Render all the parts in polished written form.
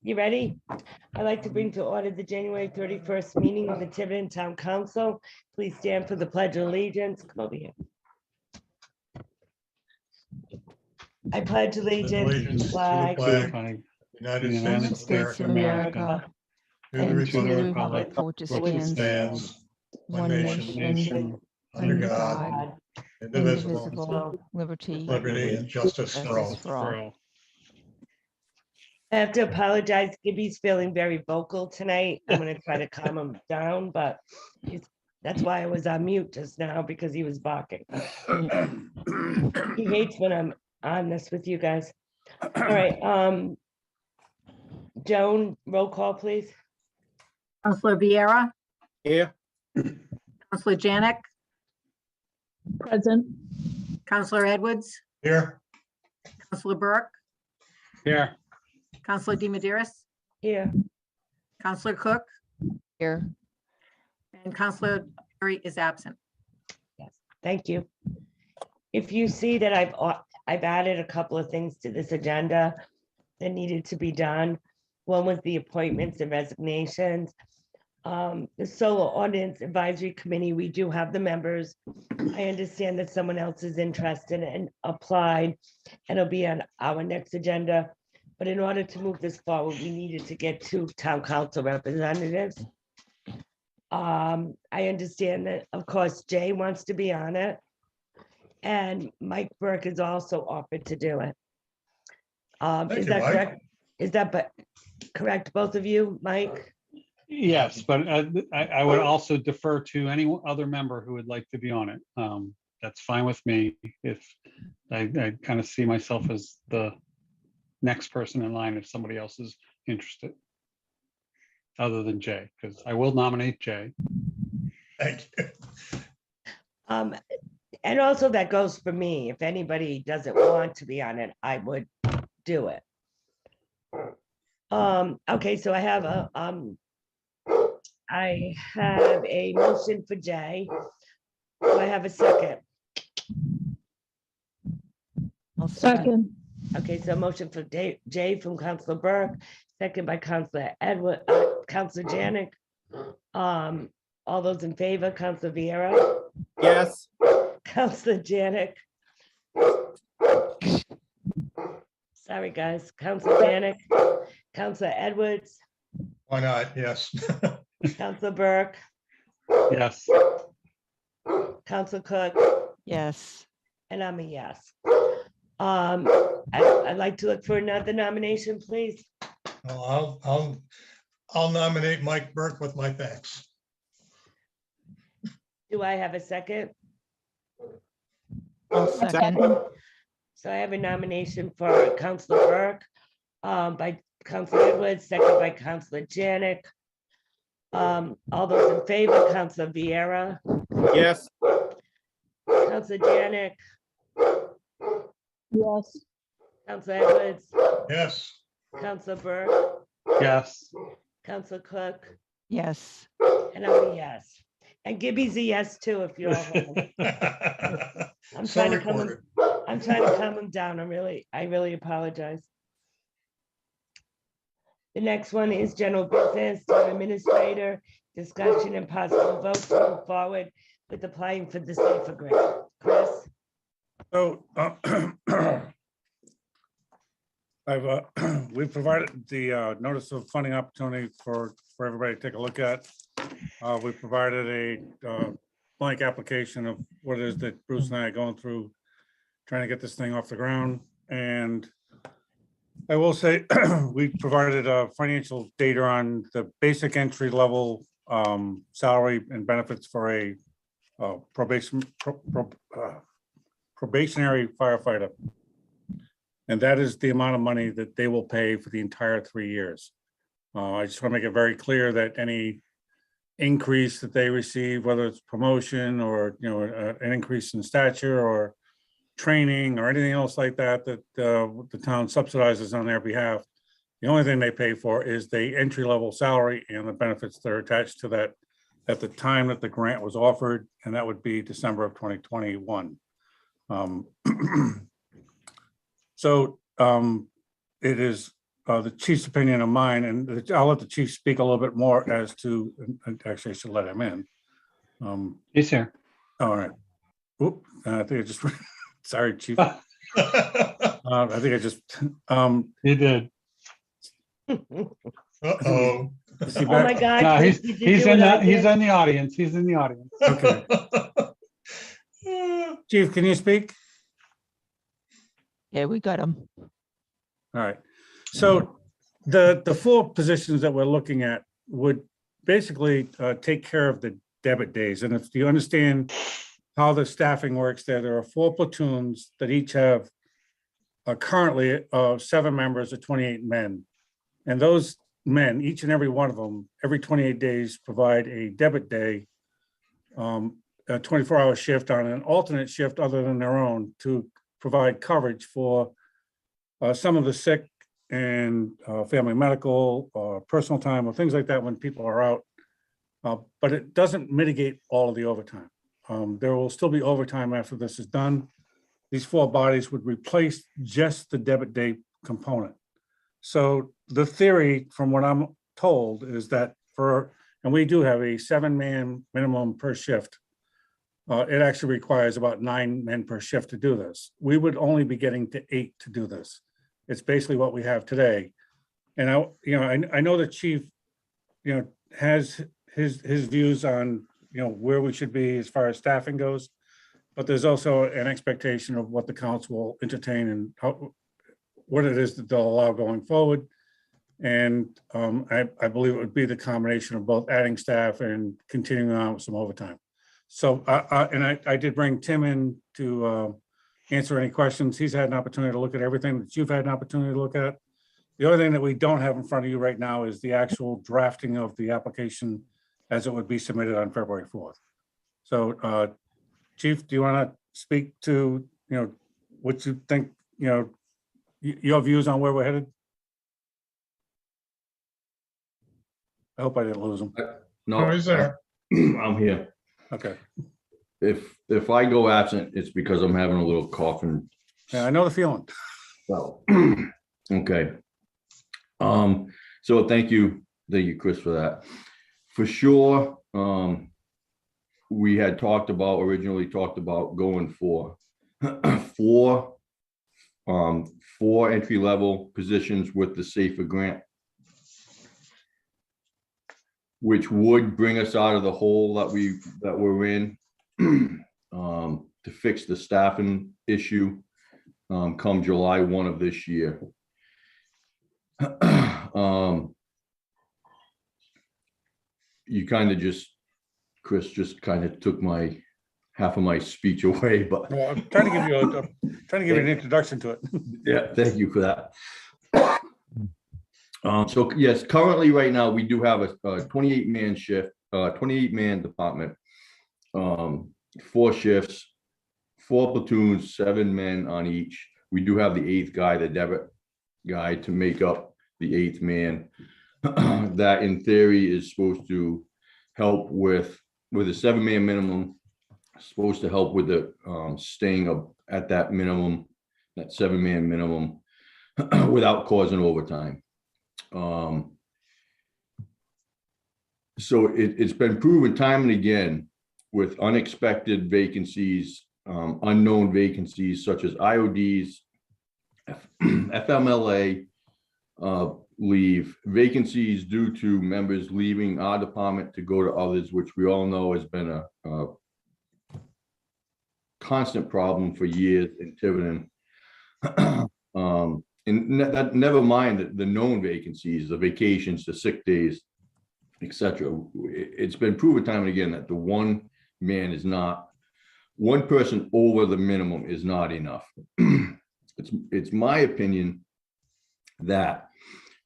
You ready? I'd like to bring to order the January 31st meeting of the Tiverton Town Council. Please stand for the Pledge of Allegiance. Come over here. I pledge allegiance to the flag of United The United States of America, and and to to the the republic republic for which for which it it stands, one nation, nation, under under God, indivisible, indivisible, liberty, liberty and justice for all. justice for all. I have to apologize. Gibby's feeling very vocal tonight. I'm going to try to calm him down, but that's why I was on mute just now, because he was barking. He hates when I'm on this with you guys. All right. Joan, roll call, please. Counselor Vieira, Here. Counselor Janick, Present. Counselor Edwards, Here. Counselor Burk, Here. Counselor deMedeiros, Here. Counselor Cook, Here, and Counselor Perry is absent. Thank you. If you see that I've added a couple of things to this agenda that needed to be done. One was the appointments and resignations. The Solar Ordinance Advisory Committee, we do have the members. I understand that someone else is interested and applied, and it'll be on our next agenda. But in order to move this forward, we needed to get 2 town council representatives. I understand that, of course, Jay wants to be on it. And Mike Burk is also offered to do it. Thank Is you, that Mike. correct? Is that correct, both of you, Mike? Yes, but I would also defer to any other member who would like to be on it. That's fine with me. If I kind of see myself as the next person in line if somebody else is interested. Other than Jay, because I will nominate Jay. Thank you. And also that goes for me. If anybody doesn't want to be on it, I would do it. Okay, so I have a motion for Jay. Do I have a second? I'll second. Second. Okay, so motion for Jay from Councilor Burke, second by Councilor Edward, Councilor Janick. All those in favor, Councilor Vieira, Yes. Councilor Janick. Sorry, guys, Councilor Janick, Councilor Edwards, Why not? Yes. Councilor Burke, Yes, Councilor Cook, Yes, and I'm a yes. I'd like to look for another nomination, please. Well, I'll nominate Mike Burke with my thanks. Do I have a second? I'll second. Second. So I have a nomination for Councilor Burke, by Councilor Edwards, second by Councilor Janick. All those in favor, Councilor Vieira, Yes. Councilor Janick, Yes. Councilor Edwards, Yes. Councilor Burke, yes, Councilor Cook, Yes, and I'm a yes. And Gibby's a yes too, if you're all home. I'm So trying to calm him, recorded. I'm trying to calm him down. I really apologize. The next one is general business, town administrator, discussion and possible vote to move forward with applying for the safer grant. Chris? So we've provided the notice of funding opportunity for everybody to take a look at. We provided a blank application of what it is that Bruce and I are going through, trying to get this thing off the ground. And I will say, we provided financial data on the basic entry level salary and benefits for a probationary firefighter. And that is the amount of money that they will pay for the entire 3 years. I just want to make it very clear that any increase that they receive, whether it's promotion or, an increase in stature or training or anything else like that, that the town subsidizes on their behalf, the only thing they pay for is the entry-level salary and the benefits that are attached to that at the time that the grant was offered, and that would be December of 2021. So it is the chief's opinion of mine, and I'll let the chief speak a little bit more as to, and actually I should let him in. He's here. All right. Oop, I think I just, sorry, chief. Uh-oh. I think I just, He did. is he Oh my back? God. No, Chris, did you he's do in what I he's did? in the audience. He's in the audience. Okay. Chief, can you speak? Yeah, we got him. All right. So the four positions that we're looking at would basically take care of the debit days. And if you understand how the staffing works there are 4 platoons that each have currently 7 members of 28 men. And those men, each and every one of them, every 28 days provide a debit day, a 24-hour shift on an alternate shift other than their own to provide coverage for some of the sick and family medical or personal time or things like that when people are out. But it doesn't mitigate all of the overtime. There will still be overtime after this is done. These 4 bodies would replace just the debit day component. So the theory, from what I'm told, is that and we do have a 7-man minimum per shift. It actually requires about 9 men per shift to do this. We would only be getting to 8 to do this. It's basically what we have today. And I know the chief, has his views on, where we should be as far as staffing goes. But there's also an expectation of what the council will entertain and what it is that they'll allow going forward. And I believe it would be the combination of both adding staff and continuing on with some overtime. So, I did bring Tim in to answer any questions. He's had an opportunity to look at everything that you've had an opportunity to look at. The other thing that we don't have in front of you right now is the actual drafting of the application as it would be submitted on February 4th. So, Chief, do you want to speak to, what you think, your views on where we're headed? I hope I didn't lose him. No, he's there. I'm here. Okay. If I go absent, it's because I'm having a little cough and Yeah, I know the feeling. so, okay. So thank you, Chris, for that. For sure, we had originally talked about going for 4 entry-level positions with the SAFER grant, which would bring us out of the hole that we're in to fix the staffing issue come July 1 of this year. You kind of Chris just kind of took half of my speech away, but Well, I'm trying to give you an introduction to it. yeah, thank you for that. So yes, currently right now, we do have a 28-man shift, 28-man department, 4 shifts, 4 platoons, 7 men on each. We do have the 8th guy, the debit guy, to make up the 8th man. That in theory is supposed to help with a 7-man minimum, supposed to help with the staying up at that minimum, that 7-man minimum without causing overtime. So it's been proven time and again with unexpected vacancies, unknown vacancies such as IODs, FMLA leave, vacancies due to members leaving our department to go to others, which we all know has been a constant problem for years in Tiverton. And that, never mind the known vacancies, the vacations, the sick days, etc. It's been proven time and again that the one person over the minimum is not enough. It's my opinion that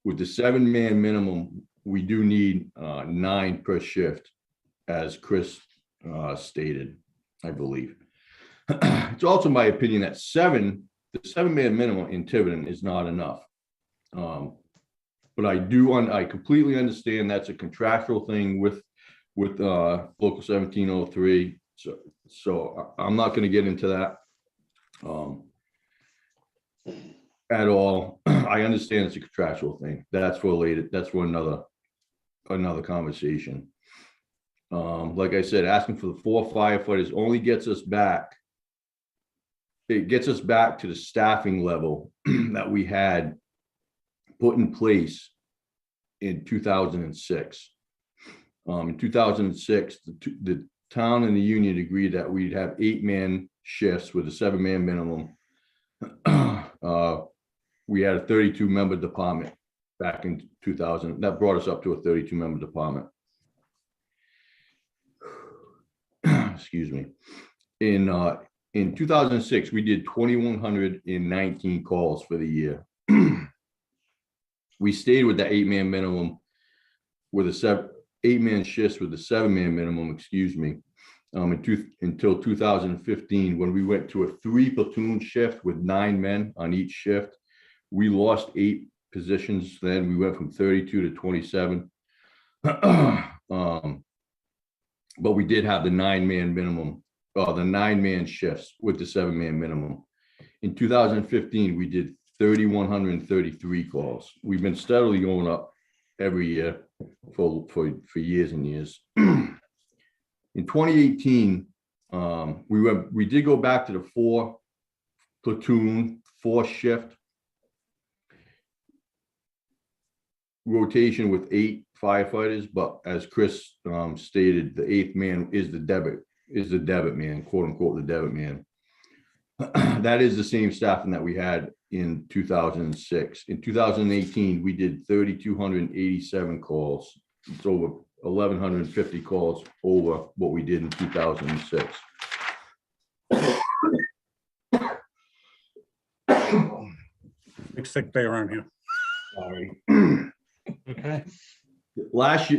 with the 7-man minimum, we do need 9 per shift, as Chris stated, I believe. It's also my opinion that the 7-man minimum in Tiverton is not enough. But I completely understand that's a contractual thing with local 1703. So I'm not going to get into that. at all. I understand it's a contractual thing. That's related. That's for another conversation. Like I said, asking for the 4 firefighters only gets us back. It gets us back to the staffing level that we had put in place in 2006. In 2006, the town and the union agreed that we'd have 8-man shifts with a 7-man minimum. We had a 32-member department back in 2000. That brought us up to a 32-member department. Excuse me. In 2006, we did 2,119 calls for the year. We stayed with the 8-man minimum with a 8-man shifts with the 7-man minimum, excuse me, until 2015, when we went to a 3-platoon shift with 9 men on each shift. We lost 8 positions then. We went from 32 to 27. But we did have the 9-man minimum, the 9-man shifts with the 7-man minimum. In 2015, we did 3,133 calls. We've been steadily going up every year for years and years. In 2018, we did go back to the 4-platoon, 4-shift rotation with 8 firefighters, but as Chris stated, the 8th man is the debit man, quote unquote, the debit man. That is the same staffing that we had in 2006. In 2018, we did 3,287 calls. It's over 1,150 calls over what we did in 2006. Big sick day around here. Sorry. Okay. Last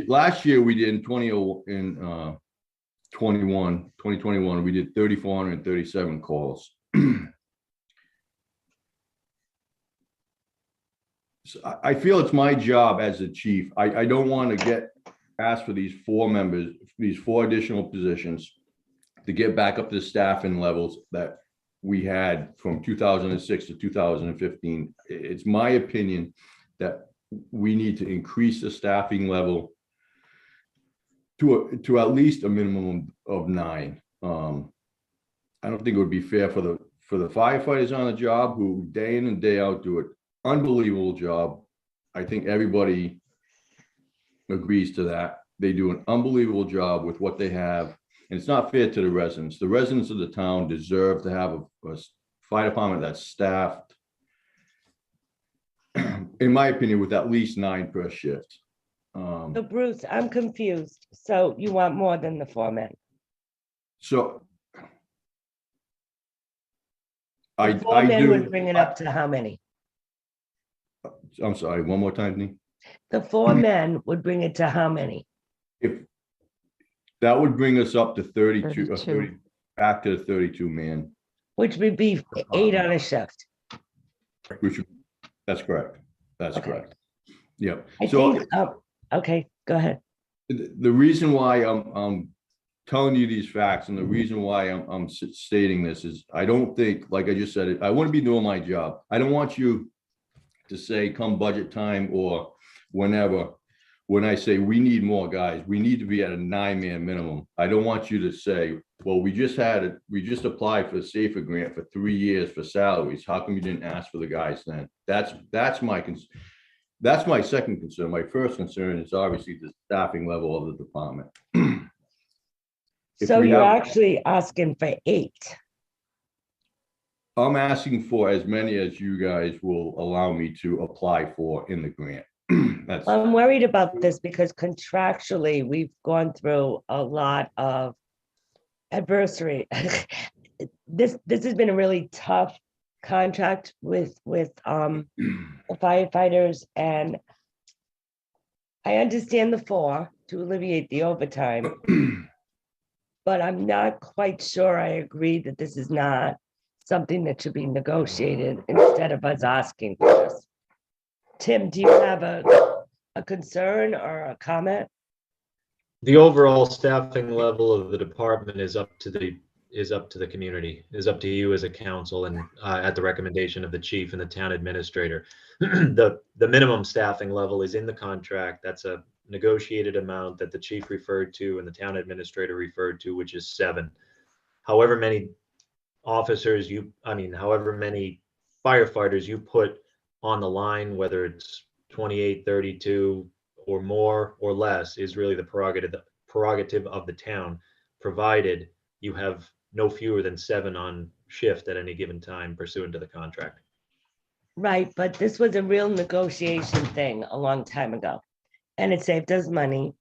year we did in 2021, we did 3,437 calls. So I feel it's my job as a chief. I don't want to get asked for these 4 members, these 4 additional positions to get back up to staffing levels that we had from 2006 to 2015. It's my opinion that we need to increase the staffing level to at least a minimum of 9. I don't think it would be fair for the firefighters on the job who day in and day out do an unbelievable job. I think everybody agrees to that. They do an unbelievable job with what they have, and it's not fair to the residents. The residents of the town deserve to have a fire department that's staffed, in my opinion, with at least 9 per shift. So Bruce, I'm confused. So you want more than the 4 men? So The 4 I men would do. bring it up to how many? I'm sorry, one more time, Denise. The 4 men would bring it to how many? If that would bring us up to 32, 32. back to the 32 man. Which would be 8 on a shift. That's correct. That's Okay. correct. Yep. I So think, okay, go ahead. the reason why I'm telling you these facts and the reason why I'm stating this is I don't think, like I just said, I wouldn't be doing my job. I don't want you to say come budget time or whenever, when I say we need more guys, we need to be at a 9-man minimum. I don't want you to say, well, we just applied for a SAFER grant for 3 years for salaries. How come you didn't ask for the guys then? That's my second concern. My first concern is obviously the staffing level of the department. If So we you're have- actually asking for 8. I'm asking for as many as you guys will allow me to apply for in the grant. That's, I'm worried about this because contractually, we've gone through a lot of adversity. This has been a really tough contract with the firefighters, and I understand the 4 to alleviate the overtime, but I'm not quite sure I agree that this is not something that should be negotiated instead of us asking for this. Tim, do you have a concern or a comment? The overall staffing level of the department is up to the is up to the community, is up to you as a council and at the recommendation of the chief and the town administrator. The minimum staffing level is in the contract. That's a negotiated amount that the chief referred to and the town administrator referred to, which is 7. However many officers however many firefighters you put on the line, whether it's 28, 32 or more or less, is really the prerogative of the town, provided you have no fewer than 7 on shift at any given time pursuant to the contract. Right, but this was a real negotiation thing a long time ago, and it saved us money.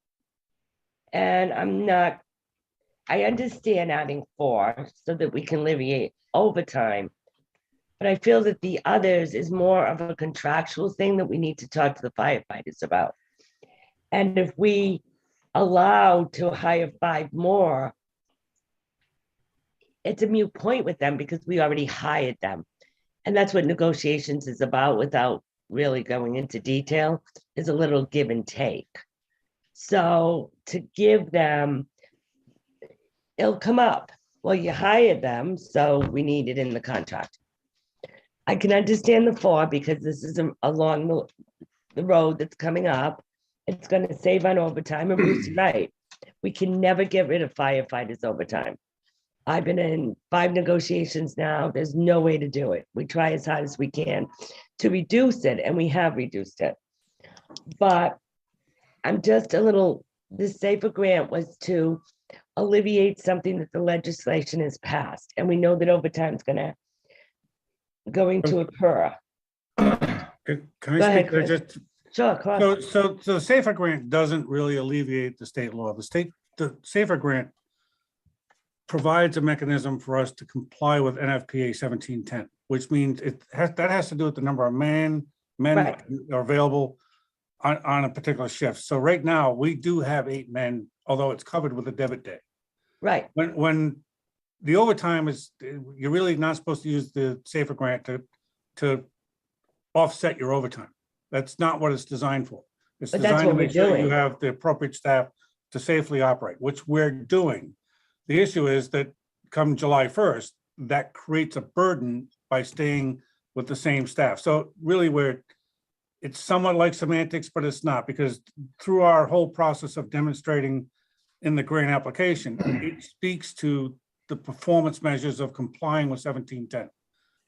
And I understand adding 4 so that we can alleviate overtime. But I feel that the others is more of a contractual thing that we need to talk to the firefighters about. And if we allow to hire 5 more, it's a moot point with them because we already hired them. And that's what negotiations is about, without really going into detail, is a little give and take. So to give them, it'll come up. Well, you hired them, so we need it in the contract. I can understand the 4 because this is along the road that's coming up. It's going to save on overtime, and Bruce is right. We can never get rid of firefighters overtime. I've been in 5 negotiations now. There's no way to do it. We try as hard as we can to reduce it, and we have reduced it. But I'm just a little, this safer grant was to alleviate something that the legislation has passed, and we know that overtime is going to occur. Can Go I ahead, speak there? Chris. Just Sure, of course. so the safer grant doesn't really alleviate the state law. The safer grant provides a mechanism for us to comply with NFPA 1710, which means that has to do with the number of men Right. that are available on a particular shift. So right now, we do have 8 men, although it's covered with a debit day. Right, When the overtime is, you're really not supposed to use the safer grant to offset your overtime. That's not what it's designed for. It's But that's designed to what we're make sure that you doing. have the appropriate staff to safely operate, which we're doing. The issue is that come July 1st, that creates a burden by staying with the same staff. So really it's somewhat like semantics, but it's not, because through our whole process of demonstrating in the grant application, it speaks to the performance measures of complying with 1710.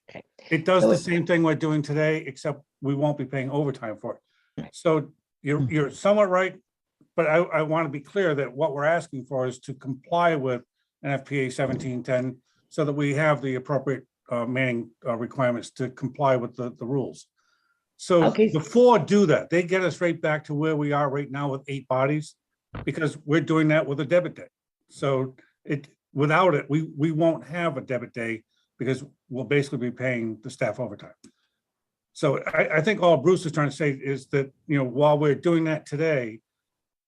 Okay. It does So the it- same thing we're doing today, except we won't be paying overtime for it. So you're somewhat right, but I want to be clear that what we're asking for is to comply with NFPA 1710 so that we have the appropriate manning requirements to comply with the rules. So Okay. the 4 do that. They get us right back to where we are right now with 8 bodies, because we're doing that with a debit day. So without it, we won't have a debit day because we'll basically be paying the staff overtime. So I think all Bruce is trying to say is that, while we're doing that today,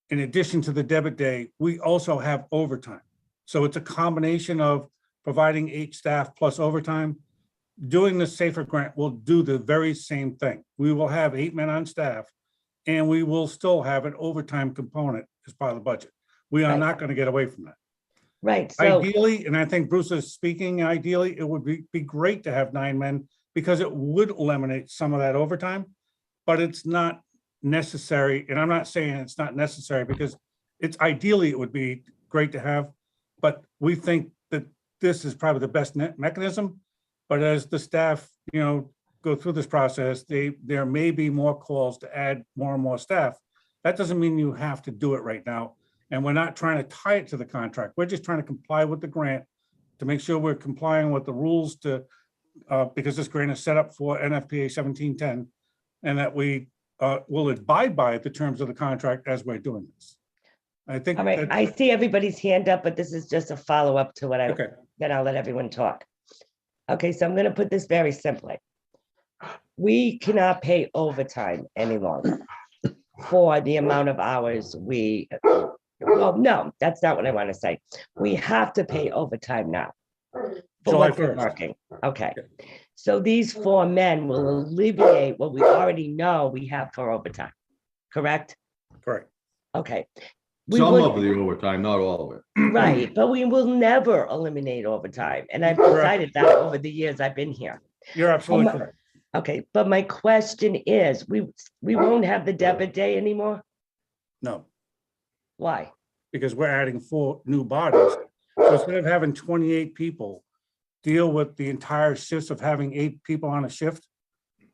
in addition to the debit day, we also have overtime. So it's a combination of providing 8 staff plus overtime. Doing the safer grant will do the very same thing. We will have 8 men on staff, and we will still have an overtime component as part of the budget. We are Right. not going to get away from that. right. So, Ideally, and I think Bruce is speaking, ideally, it would be great to have 9 men because it would eliminate some of that overtime, but it's not necessary. And I'm not saying it's not necessary because ideally it would be great to have, but we think that this is probably the best mechanism. But as the staff, go through this process, there may be more calls to add more and more staff. That doesn't mean you have to do it right now. And we're not trying to tie it to the contract. We're just trying to comply with the grant to make sure we're complying with the rules because this grant is set up for NFPA 1710, and that we will abide by the terms of the contract as we're doing this. I think. all right, that- I see everybody's hand up, but this is just a follow-up to what Okay, then I'll let everyone talk. Okay, so I'm going to put this very simply. We cannot pay overtime any longer for the amount of hours well, no, that's not what I want to say. We have to pay overtime now. For July what we're 1st. working. Okay. So these 4 men will alleviate what we already know we have for overtime, correct? correct. Okay. we Some would- of the overtime, not all of it. Right, but we will never eliminate overtime, and I've Correct. decided that over the years I've been here. You're absolutely Um, correct. Okay, but my question is, we won't have the debit day anymore? No, Why? because we're adding 4 new bodies. So instead of having 28 people deal with the entire shifts of having 8 people on a shift,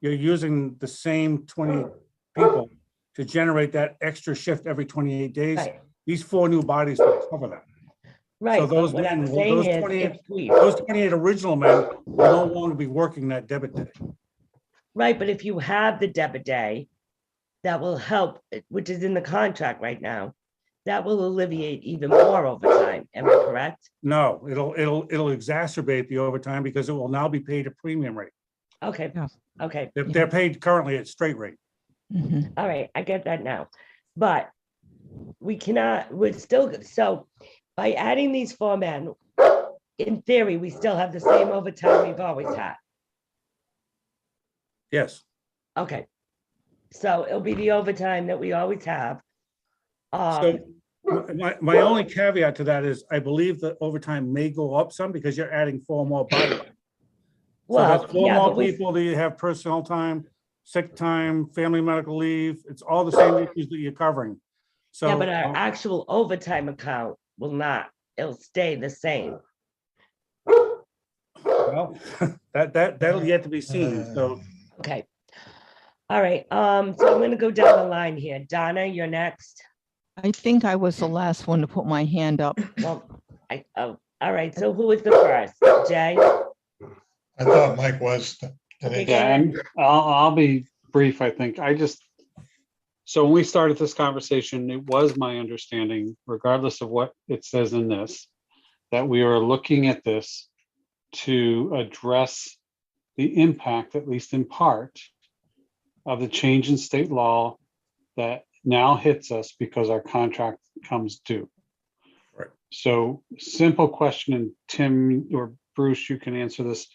you're using the same 20 people to generate that extra shift every 28 days. Right, These 4 new bodies will cover that. right, but those what I'm men will- saying those is, 28 if we, Those 28 original men will no longer be working that debit day. right, but if you have the debit day, that will help, which is in the contract right now, that will alleviate even more overtime, am I correct? No, it'll exacerbate the overtime because it will now be paid a premium rate. Okay, Yeah. okay, They're paid currently at straight rate. Mhm. all right, I get that now, but we cannot, we're still, so by adding these 4 men, in theory, we still have the same overtime we've always had. Yes, Okay. So it'll be the overtime that we always have. so my only caveat to that is I believe that overtime may go up some because you're adding 4 more bodies. So Well, that's 4 yeah, more but we, people that you have personnel time, sick time, family medical leave. It's all the same issues that you're covering. So yeah, but our actual overtime account will not, it'll stay the same. well, that'll yet to be seen. So Okay. All right, so I'm gonna go down the line here. Donna, you're next. I think I was the last one to put my hand up. Well, oh, all right, so who was the first? Jay? I thought Mike was. Okay, Denise. go Yeah, ahead. and I'll be brief, I think. So when we started this conversation, it was my understanding, regardless of what it says in this, that we are looking at this to address the impact, at least in part, of the change in state law that now hits us because our contract comes due. Right. So simple question, and Tim or Bruce, you can answer this.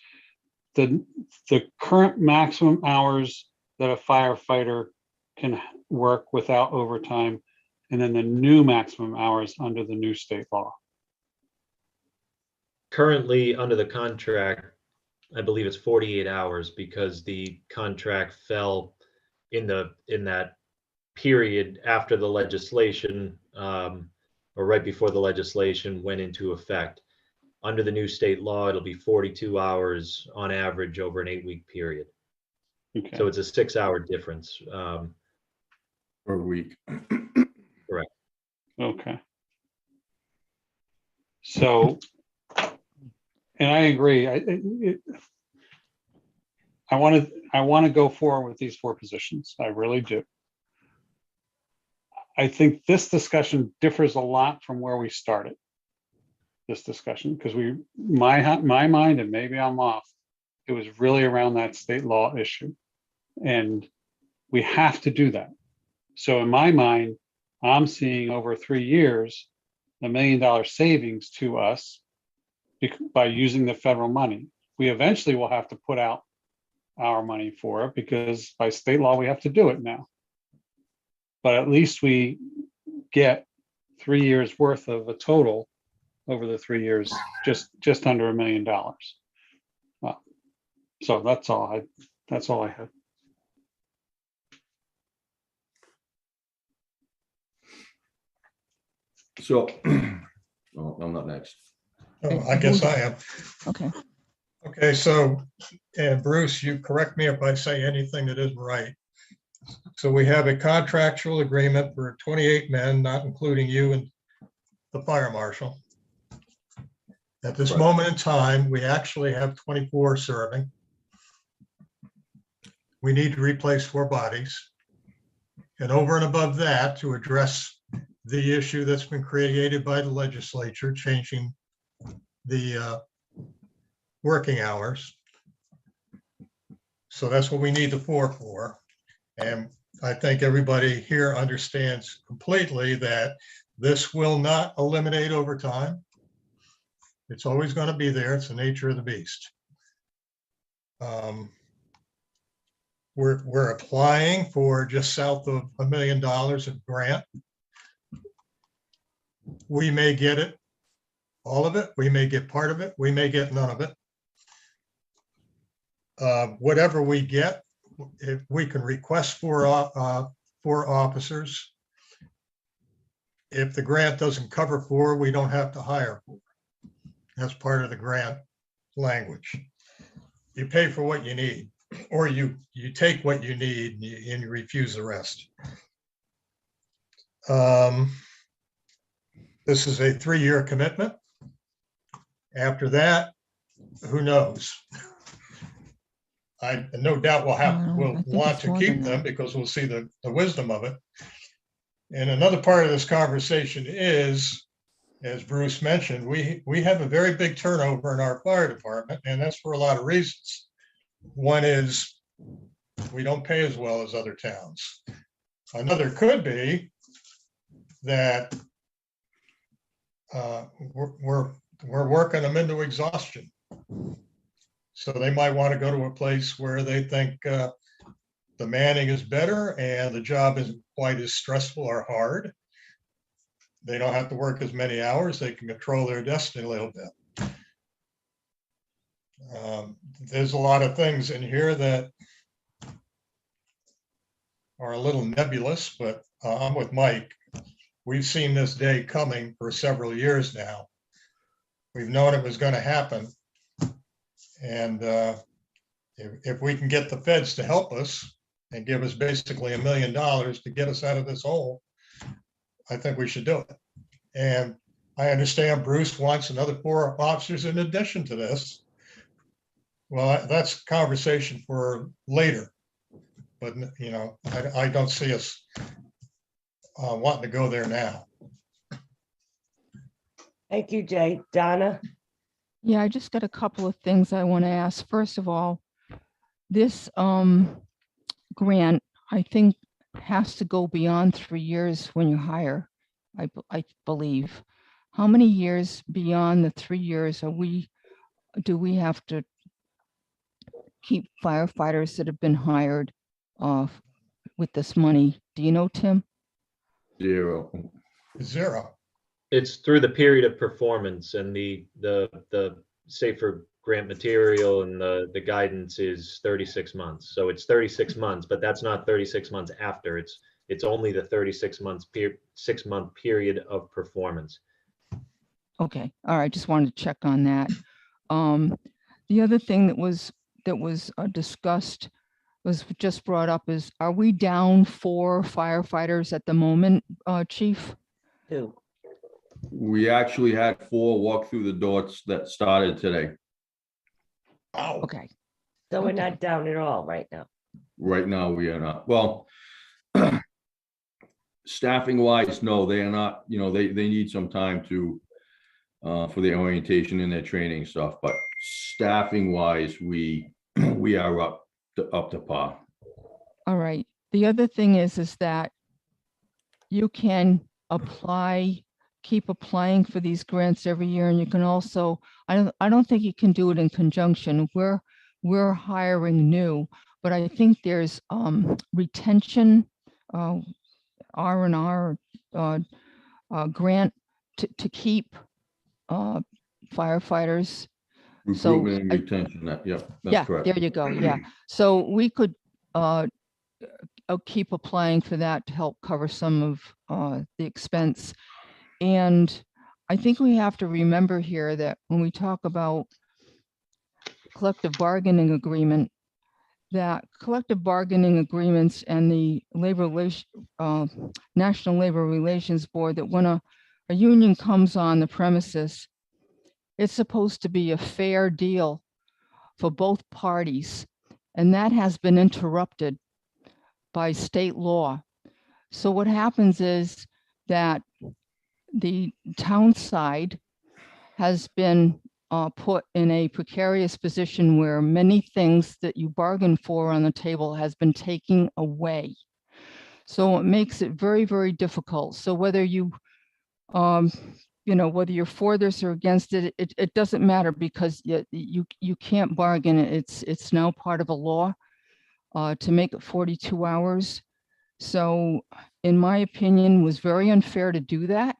The current maximum hours that a firefighter can work without overtime, and then the new maximum hours under the new state law. Currently, under the contract, I believe it's 48 hours because the contract fell in that period after the legislation, or right before the legislation went into effect. Under the new state law, it'll be 42 hours on average over an 8-week period. Okay. So it's a 6-hour difference. Per week. Okay. So, and I agree. I want to go forward with these 4 positions. I really do. I think this discussion differs a lot from where we started this discussion, because my mind, and maybe I'm off, it was really around that state law issue. And we have to do that. So in my mind, I'm seeing over 3 years, $1 million savings to us by using the federal money. We eventually will have to put out our money for it because by state law, we have to do it now. But at least we get 3 years worth of a total over the 3 years, just under $1 million. So that's all I had. So, oh, I'm not next. Oh, I guess I am. Okay. Okay, so, and Bruce, you correct me if I say anything that isn't right. So we have a contractual agreement for 28 men, not including you and the fire marshal. At this Right. moment in time, we actually have 24 serving. We need to replace 4 bodies. And over and above that, to address the issue that's been created by the legislature, changing the working hours. So that's what we need the 4 for. And I think everybody here understands completely that this will not eliminate overtime. It's always going to be there. It's the nature of the beast. We're applying for just south of $1 million of grant. we may get it, all of it, we may get part of it, we may get none of it. Whatever we get, if we can request for officers. If the grant doesn't cover for, we don't have to hire for. That's part of the grant language. You pay for what you need, or you take what you need and you refuse the rest. This is a 3-year commitment. After that, who knows? I no doubt I we'll think want it's to more keep than them that. because we'll see the wisdom of it. And another part of this conversation is, as Bruce mentioned, we have a very big turnover in our fire department, and that's for a lot of reasons. One is we don't pay as well as other towns. Another could be that we're working them into exhaustion. So they might want to go to a place where they think the manning is better and the job isn't quite as stressful or hard. They don't have to work as many hours. They can control their destiny a little bit. There's a lot of things in here that are a little nebulous, but I'm with Mike. We've seen this day coming for several years now. We've known it was going to happen. And if we can get the feds to help us and give us basically $1 million to get us out of this hole, I think we should do it. And I understand Bruce wants another 4 officers in addition to this. Well, that's a conversation for later. But, you know, I don't see us wanting to go there now. Thank you, Jay. Donna? Yeah, I just got a couple of things I want to ask. First of all, this grant, I think, has to go beyond 3 years when you hire, I believe. How many years beyond the 3 years do we have to keep firefighters that have been hired with this money? Do you know, Tim? 0. It's through the period of performance, and the safer grant material and the guidance is 36 months. So it's 36 months, but that's not 36 months after. It's only the 36 months 6-month period of performance. Okay, all right, just wanted to check on that. The other thing that was discussed, was just brought up, is, are we down 4 firefighters at the moment, Chief? 2. We actually had 4 walk through the doors that started today. Wow. Okay, So we're not down at all right now. Right now, we are not. Well, staffing wise, no, they are not, you know, they need some time to for their orientation and their training stuff, but staffing wise, we are up to par. all right. The other thing is that you can keep applying for these grants every year, and you can also, I don't think you can do it in conjunction. We're hiring new, but I think there's retention, R&R grant to keep firefighters. Recruitment and I- retention, yep, that's Yeah, correct. there you go. Yeah. So we could keep applying for that to help cover some of the expense. And I think we have to remember here that when we talk about collective bargaining agreement, that collective bargaining agreements and the National Labor Relations Board, that when a union comes on the premises, it's supposed to be a fair deal for both parties. And that has been interrupted by state law. So what happens is that the town side has been put in a precarious position where many things that you bargain for on the table has been taken away. So it makes it very, very difficult. So whether you know, whether you're for this or against it, it doesn't matter, because you can't bargain. It's now part of a law to make it 42 hours. So in my opinion, it was very unfair to do that.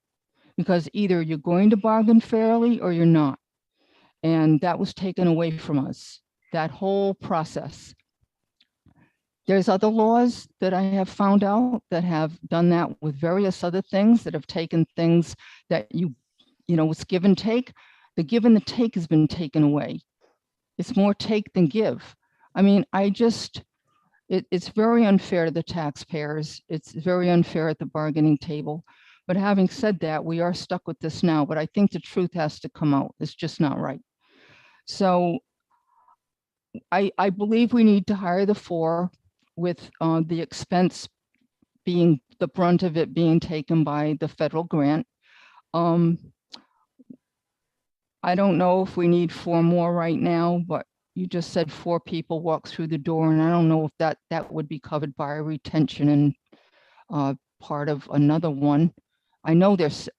because either you're going to bargain fairly or you're not. And that was taken away from us, that whole process. There's other laws that I have found out that have done that with various other things, that have taken things that you know, it's give and take. The give and the take has been taken away. It's more take than give. I mean, it's very unfair to the taxpayers. It's very unfair at the bargaining table. But having said that, we are stuck with this now, but I think the truth has to come out. It's just not right. So I believe we need to hire the 4 with the expense being, the brunt of it being taken by the federal grant. I don't know if we need 4 more right now, but you just said 4 people walk through the door, and I don't know if that would be covered by a retention and part of another one. I know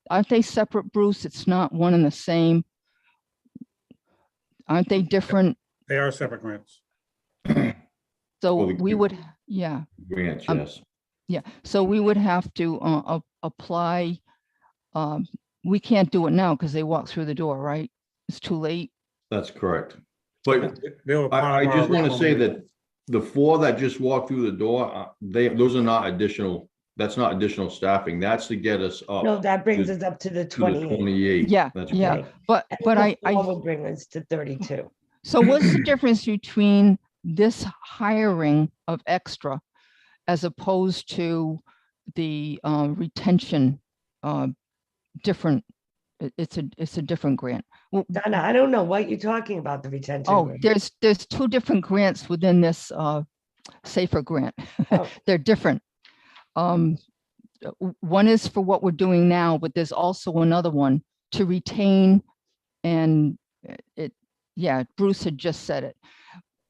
aren't they separate, Bruce? It's not one and the same. Aren't they different? They are separate grants. So Well, we would, yeah. Grants, yes. Yeah, so we would have to apply. We can't do it now because they walk through the door, right? It's too late. That's correct. But They'll I apply just our- want to say that the 4 that just walked through the door, those are not additional, that's not additional staffing. That's to get us up No, that brings us up to the to the 28. 28. Yeah, That's yeah. correct. But And I the 4 would bring us to 32. so what's the difference between this hiring of extra as opposed to the retention? Different. It's a different grant. Well, Donna, I don't know what you're talking about, the retention. oh, rate. there's 2 different grants within this safer grant. Oh. They're different. One is for what we're doing now, but there's also another one to retain, and yeah, Bruce had just said it.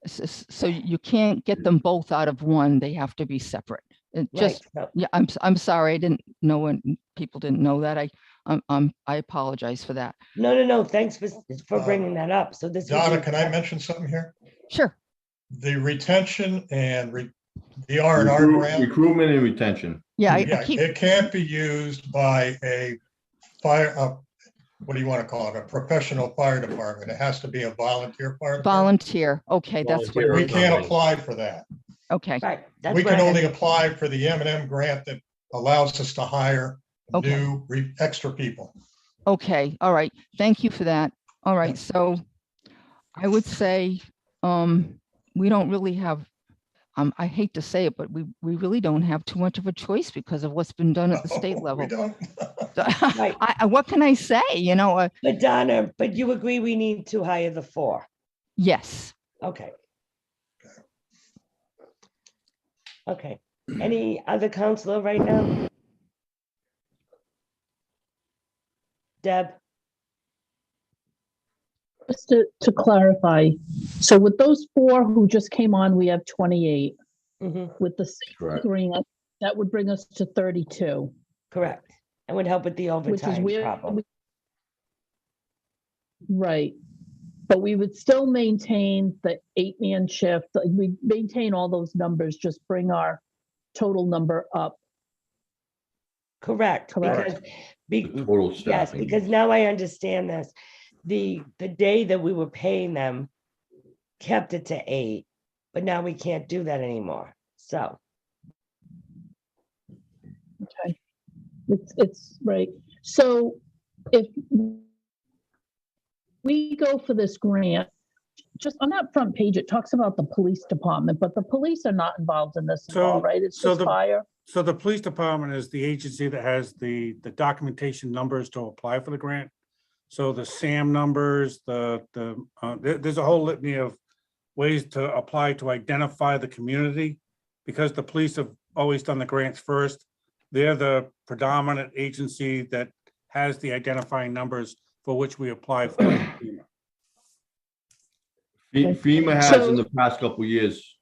So you can't get them both out of one. They have to be separate. It just, Right, so- yeah, I'm sorry. I didn't know when people didn't know that. I apologize for that. No. Thanks for bringing that up. So this. would Donna, be- can I mention something here? Sure. The retention and the R&R grant, Recruitment and retention. Yeah, yeah, I keep, it can't be used by a fire, what do you want to call it? A professional fire department. It has to be a volunteer fire. department. volunteer. Okay, that's what Volunteer. We it is. can't apply for that. Okay, Right. that's We where can I had- only apply for the M&M grant that allows us to hire Okay. new extra people. okay, all right. Thank you for that. All right, so I would say we don't really have, I hate to say it, but we really don't have too much of a choice because of what's been done at the state We level. don't. Right. What can I say? You know, But Donna, but you agree we need to hire the 4? yes. Okay. Okay. Any other counselor right now? Deb? Just to clarify, so with those 4 who just came on, we have 28. Mhm, With the Correct. agreement, that would bring us to 32, correct. And would help with the which is overtime where, problem. right. But we would still maintain the 8-man shift. We maintain all those numbers, just bring our total number up. Correct. Correct. Because, The total yes, staffing. because now I understand this. The day that we were paying them kept it to 8, but now we can't do that anymore. So, Okay. It's right. So if we go for this grant, just on that front page, it talks about the police department, but the police are not involved in this at all, So- right? It's so just the- fire. So the police department is the agency that has the documentation numbers to apply for the grant. So the SAM numbers, there's a whole litany of ways to apply to identify the community. Because the police have always done the grants first. They're the predominant agency that has the identifying numbers for which we apply for. FEMA. FEMA has So- in the past couple of years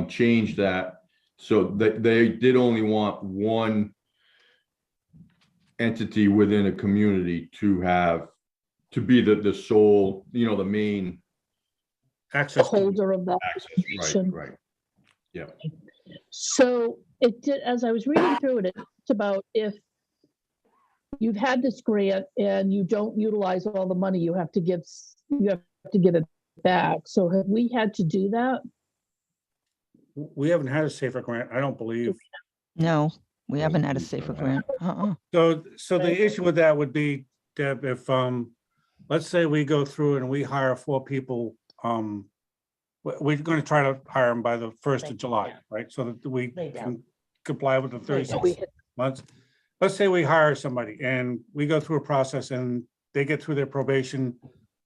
changed that. So they did only want one entity within a community to be the sole, the main Access. to- Holder of that. access. information. Right. So it did, as I was reading through it, it's about if you've had this grant and you don't utilize all the money, you have to give it back. So have we had to do that? We haven't had a safer grant, I don't believe. No, we haven't had a safer grant. So the issue with that would be, Deb, if, let's say we go through and we hire 4 people, we're going to try to hire them by the 1st of July, right? So that we Lay down. can comply with the Lay down. 36 months. Let's say we hire somebody and we go through a process and they get through their probation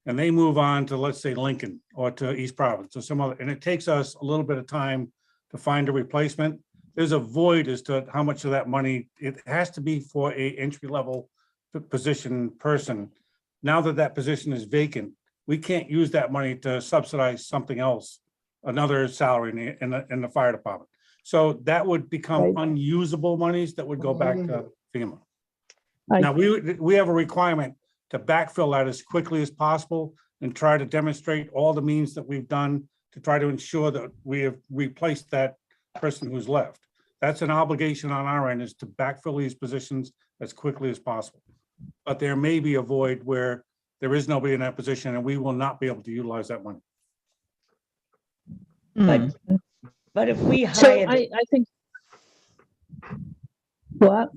and they move on to, let's say, Lincoln or to East Providence or some other, and it takes us a little bit of time to find a replacement. There's a void as to how much of that money, it has to be for a entry-level position person. Now that that position is vacant, we can't use that money to subsidize something else, another salary in the fire department. So that would become Right. unusable monies that would go back to FEMA. I- Now, we have a requirement to backfill that as quickly as possible and try to demonstrate all the means that we've done to try to ensure that we have replaced that person who's left. That's an obligation on our end, is to backfill these positions as quickly as possible. But there may be a void where there is nobody in that position and we will not be able to utilize that money. But, but if we So hire, I think. What?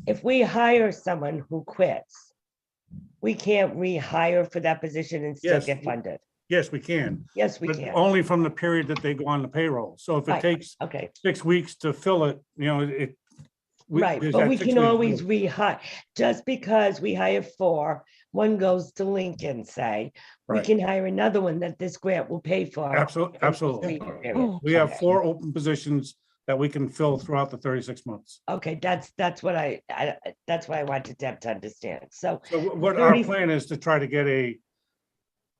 if we hire someone who quits, we can't rehire for that position and still Yes. get funded. Yes, we can, Yes, we but can. only from the period that they go on the payroll. So if it Right. takes Okay, 6 weeks to fill it, you know, it. right, there's but that we 6 can week always window. rehire, just because we hire 4, one goes to Lincoln, say, we Right. can hire another one that this grant will pay for. Absolutely, for this absolutely. 3-year period. We have Okay. 4 open positions that we can fill throughout the 36 months. Okay, that's what I that's what I wanted Deb to understand. So, So what our 30 plan is to try to get a,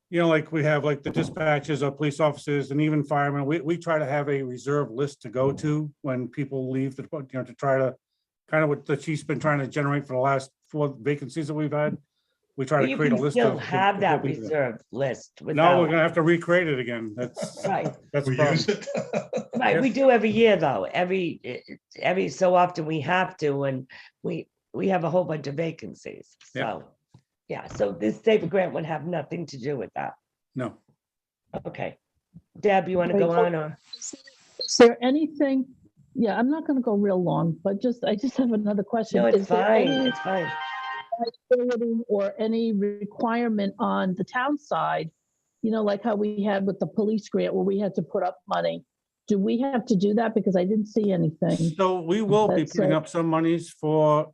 you know, like we have like the dispatchers or police officers and even firemen, we try to have a reserve list to go to when people leave the, you know, to try to kind of what the chief's been trying to generate for the last 4 vacancies that we've had. We try but to you create a can list still of. have that people. reserve list No, we're without, gonna have to recreate it again. That's, right, that's the We problem. use it. right, we Yes. do every year though, every so often we have to, and we have a whole bunch of vacancies, Yeah. so. Yeah, so this safer grant would have nothing to do with that. No. Okay. Deb, you want to go Right. on, or? Is there anything? Yeah, I'm not gonna go real long, but I just have another question. No, it's Is there fine, any it's fine. liability or any requirement on the town side? You know, like how we had with the police grant where we had to put up money. Do we have to do that? Because I didn't see anything. So we will be That's putting it. up some monies for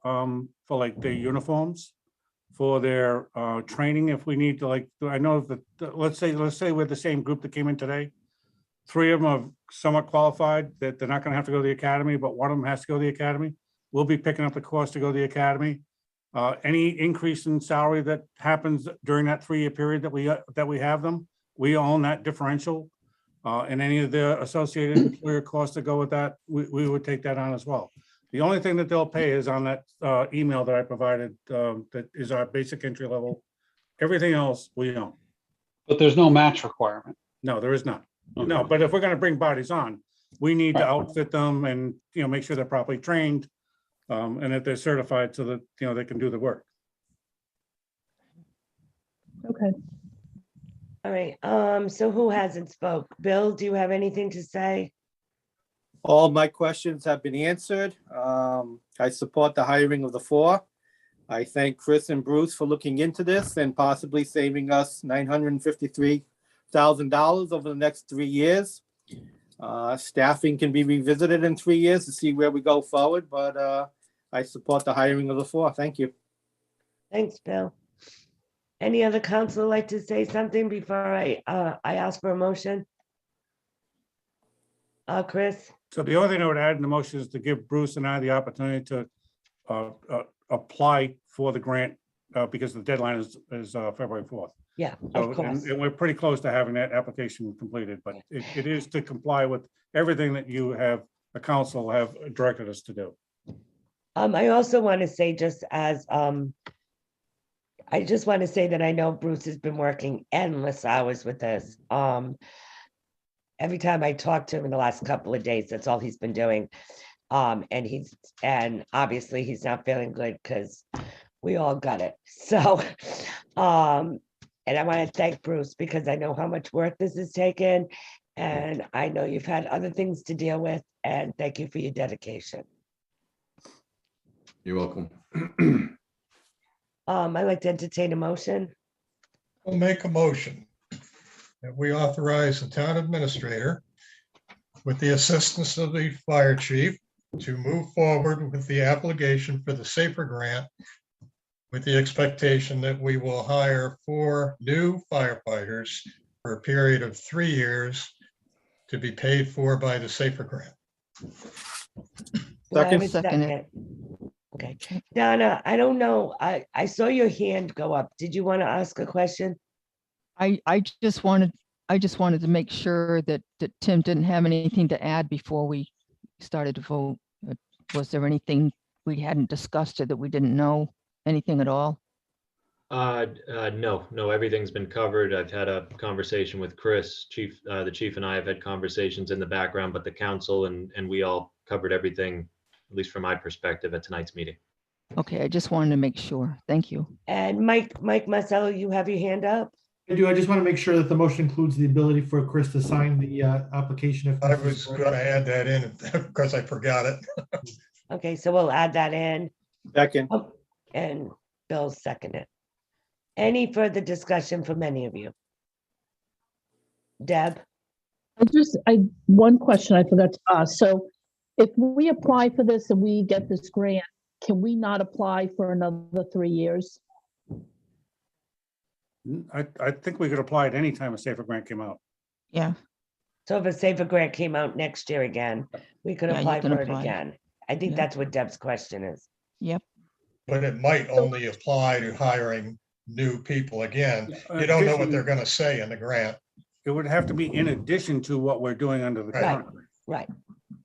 like their uniforms, for their training, if we need to, like, I know that, let's say we're the same group that came in today. 3 of them are somewhat qualified, that they're not gonna have to go to the academy, but one of them has to go to the academy. We'll be picking up the cost to go to the academy. Any increase in salary that happens during that 3-year period that we have them, we own that differential. And any of the associated employer costs that go with that, we would take that on as well. The only thing that they'll pay is on that email that I provided, that is our basic entry level. Everything else we own. But there's no match requirement. No, there is not. No, but if we're gonna bring bodies on, we need to outfit them and, you know, make sure they're properly trained. And that they're certified so that, you know, they can do the work. Okay. All right, so who hasn't spoke? Bill, do you have anything to say? All my questions have been answered. I support the hiring of the 4. I thank Chris and Bruce for looking into this and possibly saving us $953,000 over the next 3 years. Staffing can be revisited in 3 years to see where we go forward, but I support the hiring of the 4. Thank you. Thanks, Bill. Any other counselor like to say something before I ask for a motion? Chris? So the only thing I would add in the motion is to give Bruce and I the opportunity to apply for the grant because the deadline is February 4th. Yeah, So, of course. and we're pretty close to having that application completed, but it is to comply with everything that you have, the council have directed us to do. I also want to say, just as I just want to say that I know Bruce has been working endless hours with this. Every time I talk to him in the last couple of days, that's all he's been doing. And obviously he's not feeling good because we all got it. So, and I want to thank Bruce because I know how much work this has taken. And I know you've had other things to deal with, and thank you for your dedication. You're welcome. I'd like to entertain a motion. We'll make a motion that we authorize the town administrator with the assistance of the fire chief to move forward with the application for the SAFER grant with the expectation that we will hire 4 new firefighters for a period of 3 years to be paid for by the SAFER grant. Do I have a Second it. Okay, Donna, I don't know, I saw your hand go up. Did you want to ask a question? I just wanted to make sure that Tim didn't have anything to add before we started to vote. Was there anything we hadn't discussed or that we didn't know? Anything at all? No, everything's been covered. I've had a conversation with Chris, the chief and I have had conversations in the background, but the council and we all covered everything, at least from my perspective, at tonight's meeting. Okay, I just wanted to make sure. Thank you. And Mike Marcello, you have your hand up? I do. I just want to make sure that the motion includes the ability for Chris to sign the application. If I was going to add that in because I forgot it. Okay, so we'll add that in. Second. And Bill seconded. Any further discussion from any of you? Deb? One question I forgot to ask. So if we apply for this and we get this grant, can we not apply for another 3 years? I think we could apply at any time a SAFER grant came out. Yeah. So if a SAFER grant came out next year again, we could Yeah, you apply can for it apply. again. I think Yeah. that's what Deb's question is. Yep. But it might only apply to hiring new people again. You don't know what they're going to say in the grant. It would have to be in addition to what we're doing under the Right. contract. Right.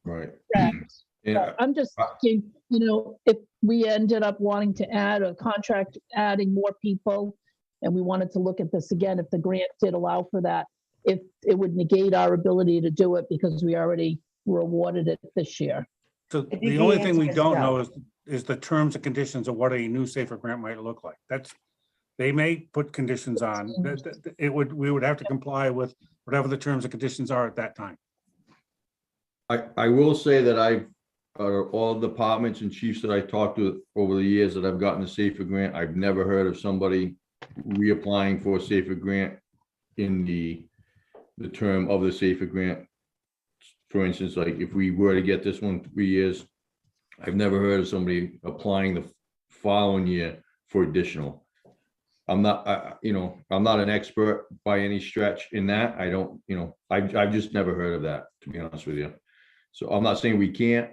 Right. Correct. Yeah, I'm just thinking, if we ended up wanting to add a contract, adding more people, and we wanted to look at this again, if the grant did allow for that, if it would negate our ability to do it because we already were awarded it this year. So think the the only thing we answer is don't no. know is the terms and conditions of what a new SAFER grant might look like. They may put conditions on, we would have to comply with whatever the terms and conditions are at that time. I will say that all departments and chiefs that I talked to over the years that I've gotten a SAFER grant, I've never heard of somebody reapplying for a SAFER grant in the term of the SAFER grant. For instance, like if we were to get this one 3 years, I've never heard of somebody applying the following year for additional. I'm not an expert by any stretch in that. I don't, I've just never heard of that, to be honest with you. So I'm not saying we can't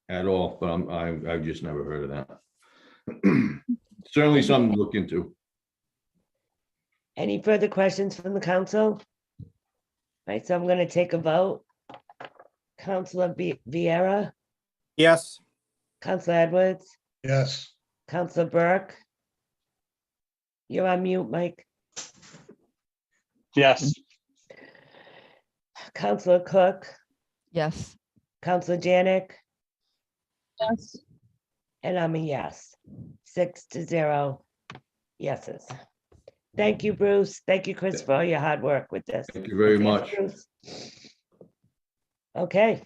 at all, but I've just never heard of that. Certainly something to look into. Any further questions from the council? All right, so I'm going to take a vote. Councilor Vieira, Yes. Councilor Edwards, Yes. Councilor Burke. You're on mute, Mike. Yes. Councilor Cook, Yes. Councilor Janick, Yes. and I'm a yes. 6-0 yeses. Thank you, Bruce. Thank you, Chris, for all your hard work with this. Thank you very much. Bruce. Okay.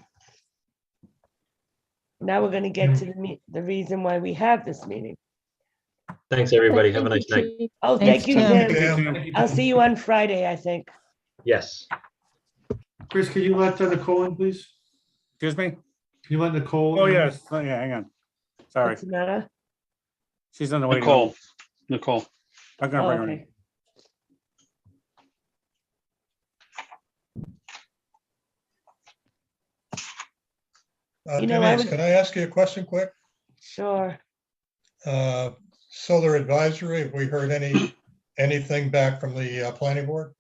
Now we're going to get to the reason why we have this meeting. Thanks, everybody. Have a nice night. Chief. Oh, Thanks, thank you, Tim. Tim. I'll see you on Friday, I think. Yes. Chris, could you let Nicole in, please? Excuse me? Can you let Nicole? Oh, in? yes. Oh, yeah, hang on. Sorry, What's the matter? she's on the way. Nicole. I'm gonna Oh, bring her in. okay. You know, I Denise, would- can I ask you a question quick? Sure. Solar advisory, have we heard anything back from the planning board?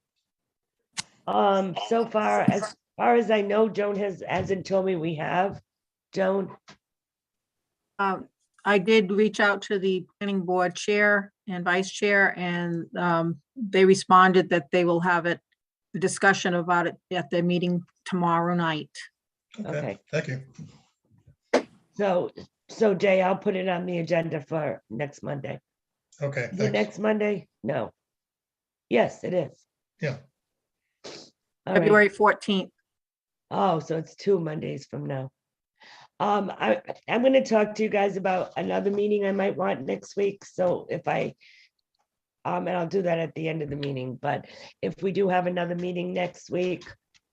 So far as I know, Joan hasn't told me we have. Joan, I did reach out to the planning board chair and vice chair, and they responded that they will have the discussion about it at their meeting tomorrow night. Okay. Thank you. so So Jay, I'll put it on the agenda for next Monday. Okay, Is it thanks. next Monday? No. Yes, it is. Yeah. All right. February 14th. Oh, so it's 2 Mondays from now. I'm going to talk to you guys about another meeting I might want next week. So if and I'll do that at the end of the meeting, but if we do have another meeting next week,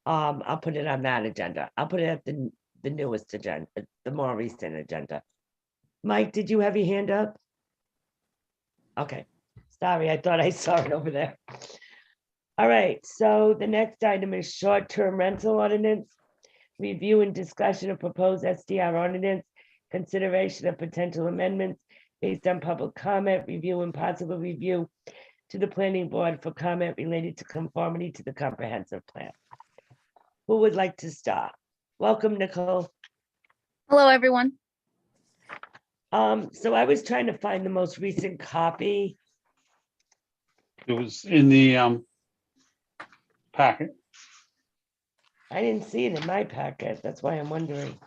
I'll put it on that agenda. I'll put it at the newest agenda, the more recent agenda. Mike, did you have your hand up? Okay, sorry, I thought I saw it over there. All right, so the next item is short-term rental ordinance. Review and discussion of proposed STR ordinance, consideration of potential amendments based on public comment, review and possible review to the planning board for comment related to conformity to the comprehensive plan. Who would like to start? Welcome, Nicole. Hello, everyone. So I was trying to find the most recent copy. It was in the packet. I didn't see it in my packet. That's why I'm wondering.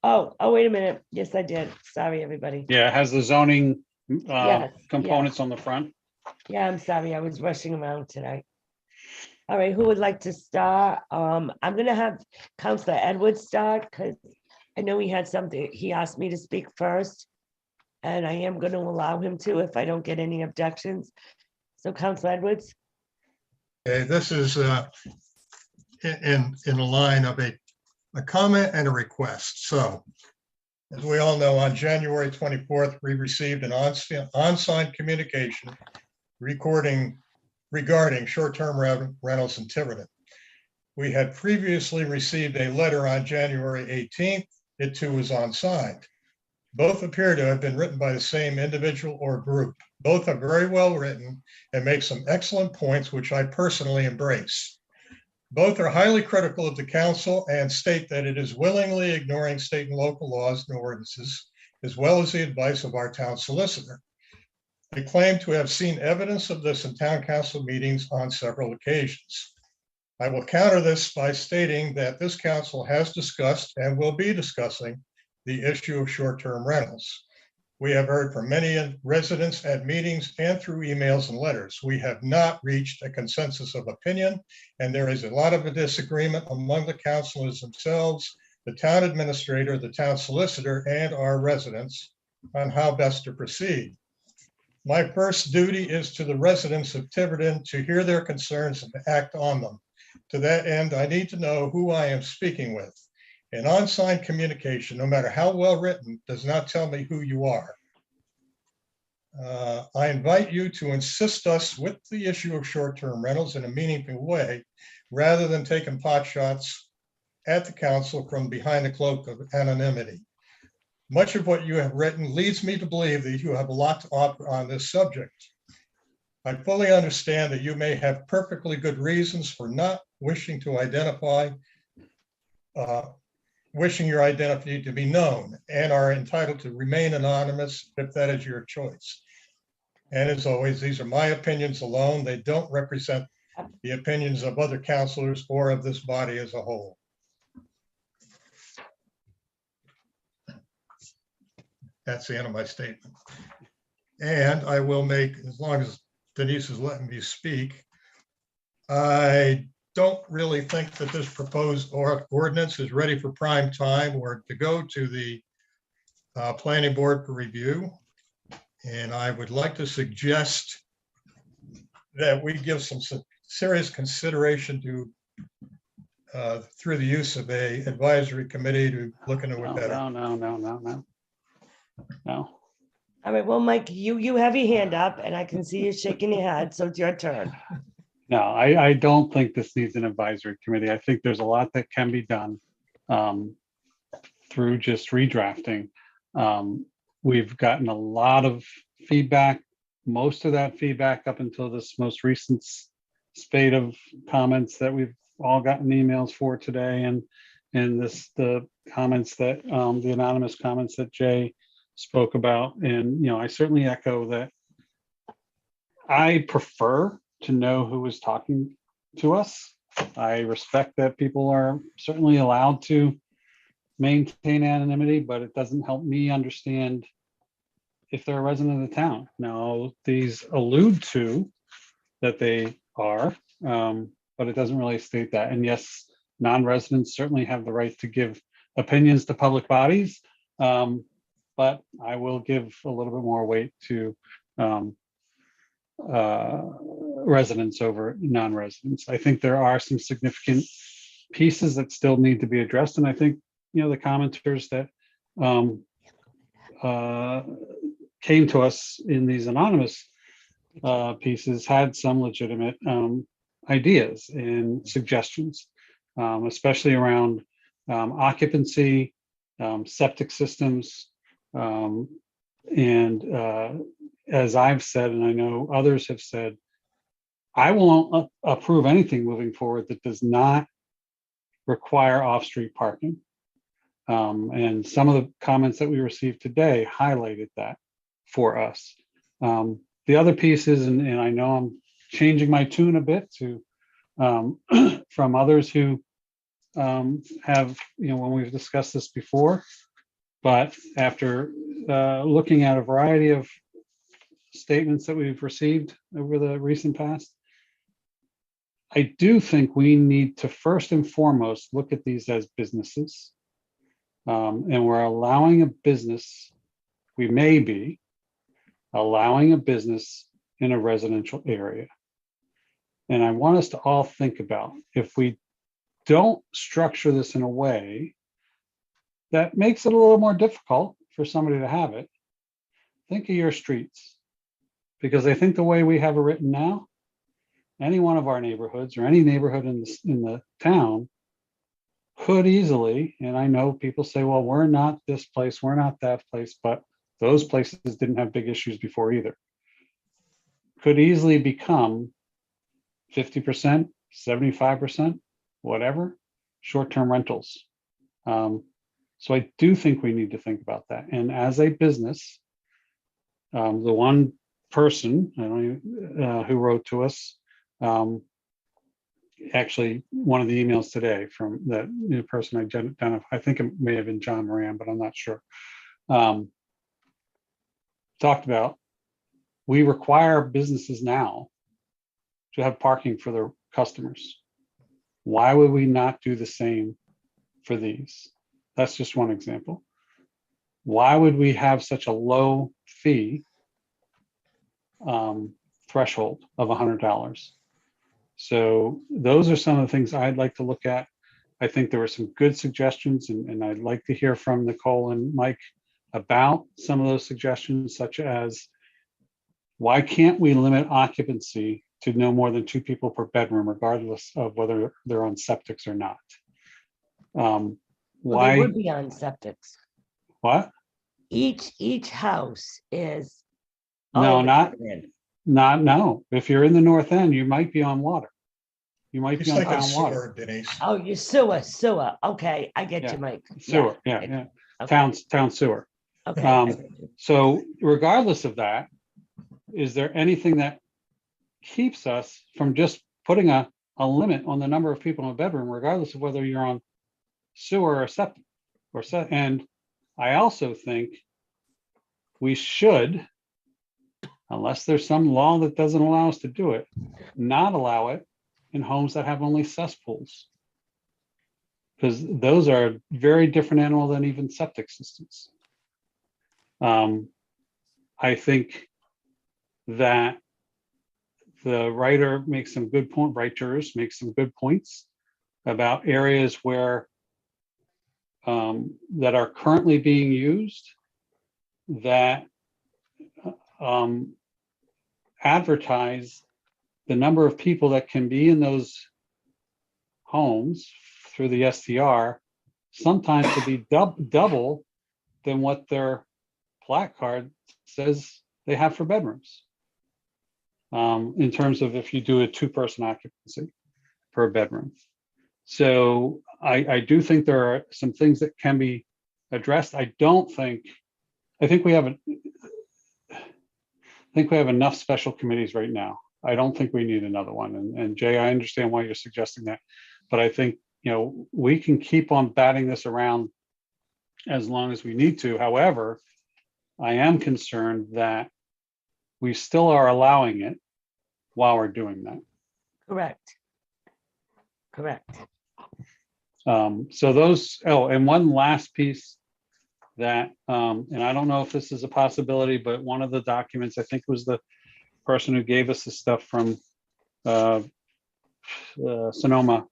Oh, wait a minute. Yes, I did. Sorry, everybody. Yeah, it has the zoning Yes, components on the front. Yeah, I'm sorry. I was rushing around tonight. All right, who would like to start? I'm gonna have Counselor Edwards start because I know he had something. He asked me to speak first, and I am going to allow him to if I don't get any objections. So, Counselor Edwards. Okay, this is in a line of a comment and a request. So, as we all know, on January 24th, we received an on-site communication regarding short-term rentals in Tiverton. We had previously received a letter on January 18th. It too was unsigned. Both appear to have been written by the same individual or group. Both are very well written and make some excellent points, which I personally embrace. Both are highly critical of the council and state that it is willingly ignoring state and local laws and ordinances, as well as the advice of our town solicitor. They claim to have seen evidence of this in town council meetings on several occasions. I will counter this by stating that this council has discussed and will be discussing the issue of short-term rentals. We have heard from many residents at meetings and through emails and letters. We have not reached a consensus of opinion, and there is a lot of a disagreement among the councilors themselves, the town administrator, the town solicitor, and our residents on how best to proceed. My first duty is to the residents of Tiverton to hear their concerns and to act on them. To that end, I need to know who I am speaking with. An unsigned communication, no matter how well written, does not tell me who you are. I invite you to assist us with the issue of short-term rentals in a meaningful way, rather than taking pot shots at the council from behind the cloak of anonymity. Much of what you have written leads me to believe that you have a lot to offer on this subject. I fully understand that you may have perfectly good reasons for not wishing to identify, wishing your identity to be known, and are entitled to remain anonymous if that is your choice. And as always, these are my opinions alone. They don't represent the opinions of other councilors or of this body as a whole. That's the end of my statement. And I will make, as long as Denise is letting me speak, I don't really think that this proposed ordinance is ready for prime time or to go to the planning board for review. And I would like to suggest that we give some serious consideration to through the use of a advisory committee to look into it better. No. All right, well, Mike, you have your hand up and I can see you shaking your head, so it's your turn. No, I don't think this needs an advisory committee. I think there's a lot that can be done through just redrafting. We've gotten a lot of feedback, most of that feedback up until this most recent spate of comments that we've all gotten emails for today, and the comments that the anonymous comments that Jay spoke about. And I certainly echo that. I prefer to know who is talking to us. I respect that people are certainly allowed to maintain anonymity, but it doesn't help me understand if they're a resident of the town. Now, these allude to that they are, but it doesn't really state that. And yes, non-residents certainly have the right to give opinions to public bodies, but I will give a little bit more weight to residents over non-residents. I think there are some significant pieces that still need to be addressed, and I think, you know, the commenters that came to us in these anonymous pieces had some legitimate ideas and suggestions, especially around occupancy, septic systems, and as I've said, and I know others have said, I won't approve anything moving forward that does not require off-street parking. And some of the comments that we received today highlighted that for us. The other pieces, and I know I'm changing my tune a bit to from others who have, you know, when we've discussed this before, but after looking at a variety of statements that we've received over the recent past, I do think we need to first and foremost look at these as businesses. And we're allowing a business, we may be allowing a business in a residential area. And I want us to all think about, if we don't structure this in a way that makes it a little more difficult for somebody to have it, think of your streets. Because I think the way we have it written now, any one of our neighborhoods or any neighborhood in the town could easily, and I know people say, well, we're not this place, we're not that place, but those places didn't have big issues before either, could easily become 50%, 75%, whatever, short-term rentals. So I do think we need to think about that. And as a business, the one person who wrote to us, actually one of the emails today from that new person identified, I think it may have been John Moran, but I'm not sure, talked about, we require businesses now to have parking for their customers. Why would we not do the same for these? That's just one example. Why would we have such a low fee threshold of $100? So those are some of the things I'd like to look at. I think there were some good suggestions, and I'd like to hear from Nicole and Mike about some of those suggestions, such as, why can't we limit occupancy to no more than 2 people per bedroom, regardless of whether they're on septics or not? Well, Why they would be on septics. what? Each house is. No, oh, no. If you're in the north end, you might be on water. You might It's be on like a town water. sewer, Denise. Oh, you sewer. Okay, I get Yeah. you, Mike. Sewer, yeah. Okay. Town sewer. Okay. I get you. So regardless of that, is there anything that keeps us from just putting a limit on the number of people in a bedroom, regardless of whether you're on sewer or septic? And I also think we should, unless there's some law that doesn't allow us to do it, not allow it in homes that have only cesspools. Because those are a very different animal than even septic systems. I think that the writers make some good points about areas where that are currently being used that advertise the number of people that can be in those homes through the STR, sometimes to be double than what their placard says they have for bedrooms. In terms of if you do a 2-person occupancy per bedroom. So I do think there are some things that can be addressed. I think we have enough special committees right now. I don't think we need another one. And Jay, I understand why you're suggesting that, but I think, you know, we can keep on batting this around as long as we need to. However, I am concerned that we still are allowing it while we're doing that. Correct. Correct. So those, oh, and one last piece that, and I don't know if this is a possibility, but one of the documents, I think it was the person who gave us the stuff from Sonoma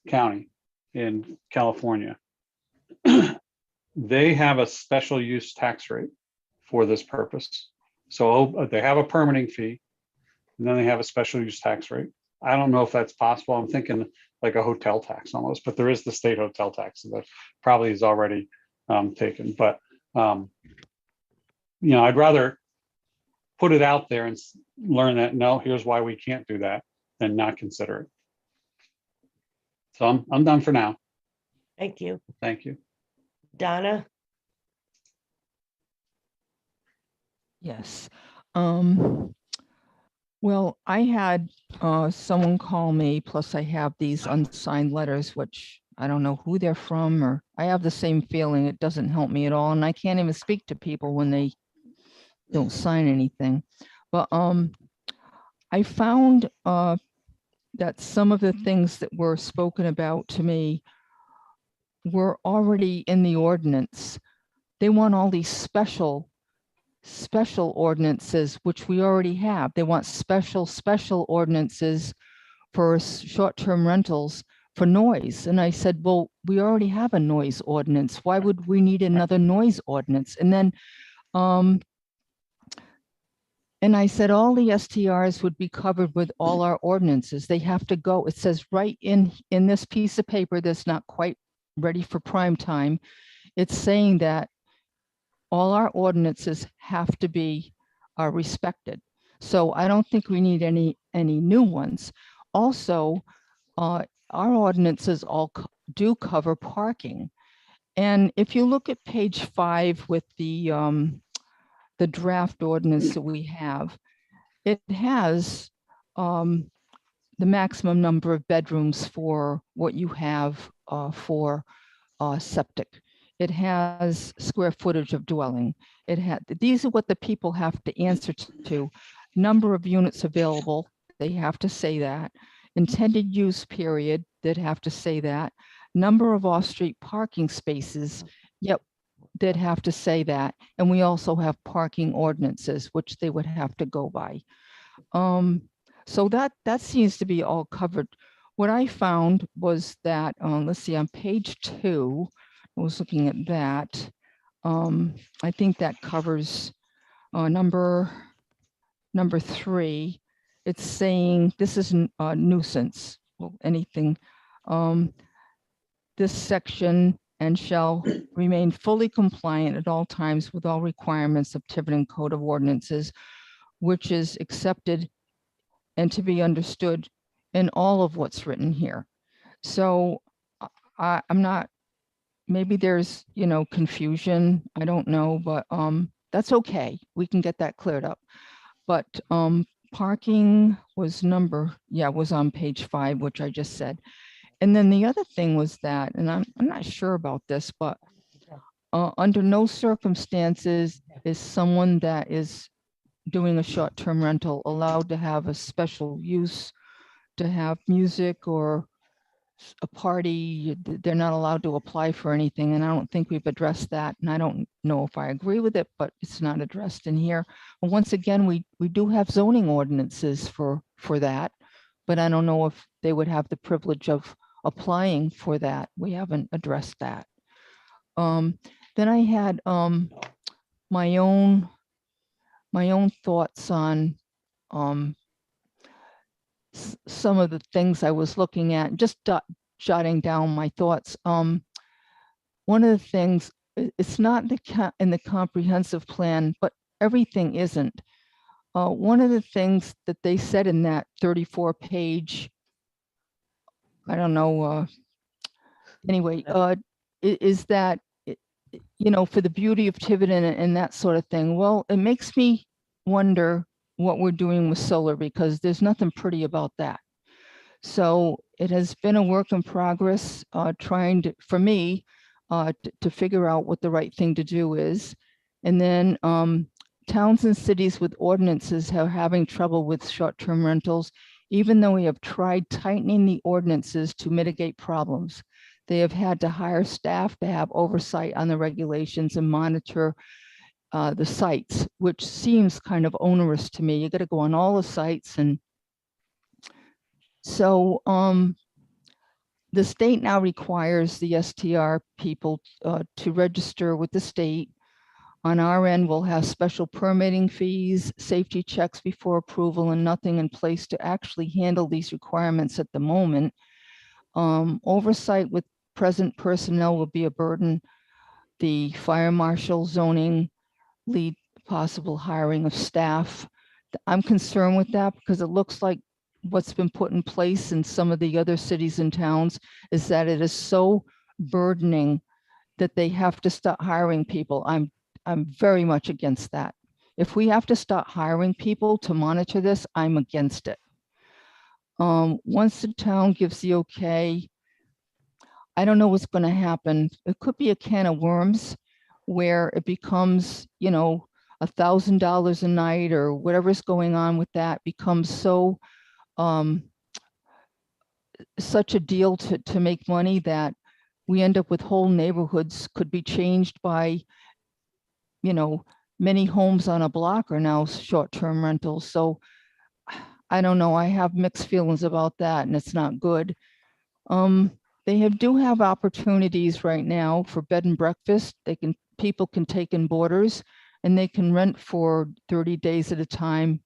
County in California. They have a special use tax rate for this purpose. So they have a permitting fee, and then they have a special use tax rate. I don't know if that's possible. I'm thinking like a hotel tax almost, but there is the state hotel tax that probably is already taken. But you know, I'd rather put it out there and learn that, no, here's why we can't do that, than not consider it. So I'm done for now. Thank you. Thank you. Donna? Yes. Well, I had someone call me, plus I have these unsigned letters, which I don't know who they're from, or I have the same feeling. It doesn't help me at all. And I can't even speak to people when they don't sign anything. But I found that some of the things that were spoken about to me were already in the ordinance. They want all these special ordinances, which we already have. They want special ordinances for short-term rentals for noise. And I said, well, we already have a noise ordinance. Why would we need another noise ordinance? And then, and I said, all the STRs would be covered with all our ordinances. They have to go. It says right in this piece of paper that's not quite ready for prime time. It's saying that all our ordinances have to be respected. So I don't think we need any new ones. Also, our ordinances all do cover parking. And if you look at page 5 with the draft ordinance that we have, it has the maximum number of bedrooms for what you have for septic. It has square footage of dwelling. These are what the people have to answer to. Number of units available, they have to say that. Intended use period, they'd have to say that. Number of off-street parking spaces, yep, they'd have to say that. And we also have parking ordinances, which they would have to go by. So that seems to be all covered. What I found was that, let's see, on page 2, I was looking at that. I think that covers number 3. It's saying this is a nuisance. Well, anything. This section and shall remain fully compliant at all times with all requirements of Tiverton Code of Ordinances, which is accepted and to be understood in all of what's written here. So I'm not. Maybe there's, confusion. I don't know, but that's okay. We can get that cleared up. But parking was was on page 5, which I just said. And then the other thing was that, and I'm not sure about this, but under no circumstances is someone that is doing a short-term rental allowed to have a special use, to have music or a party. They're not allowed to apply for anything, and I don't think we've addressed that, and I don't know if I agree with it, but it's not addressed in here. And once again, we do have zoning ordinances for that, but I don't know if they would have the privilege of applying for that. We haven't addressed that. Then I had my own thoughts on some of the things I was looking at, just jotting down my thoughts. One of the things, it's not in the comprehensive plan, but everything isn't. One of the things that they said in that 34-page, I don't know, anyway, is that, for the beauty of Tiverton and that sort of thing. Well, it makes me wonder what we're doing with solar, because there's nothing pretty about that. So it has been a work in progress, for me, to figure out what the right thing to do is. And then towns and cities with ordinances are having trouble with short-term rentals, even though we have tried tightening the ordinances to mitigate problems. They have had to hire staff to have oversight on the regulations and monitor the sites, which seems kind of onerous to me. You got to go on all the sites. And so the state now requires the STR people to register with the state. On our end, we'll have special permitting fees, safety checks before approval, and nothing in place to actually handle these requirements at the moment. Oversight with present personnel will be a burden. The fire marshal, zoning, lead possible hiring of staff. I'm concerned with that because it looks like what's been put in place in some of the other cities and towns is that it is so burdening that they have to start hiring people. I'm very much against that. If we have to start hiring people to monitor this, I'm against it. Once the town gives the okay, I don't know what's going to happen. It could be a can of worms where it becomes, you know, $1,000 a night or whatever's going on with that becomes so such a deal to make money that we end up with whole neighborhoods could be changed by, you know, many homes on a block are now short-term rentals. So I don't know. I have mixed feelings about that, and it's not good. They do have opportunities right now for bed and breakfast. People can take in boarders, and they can rent for 30 days at a time.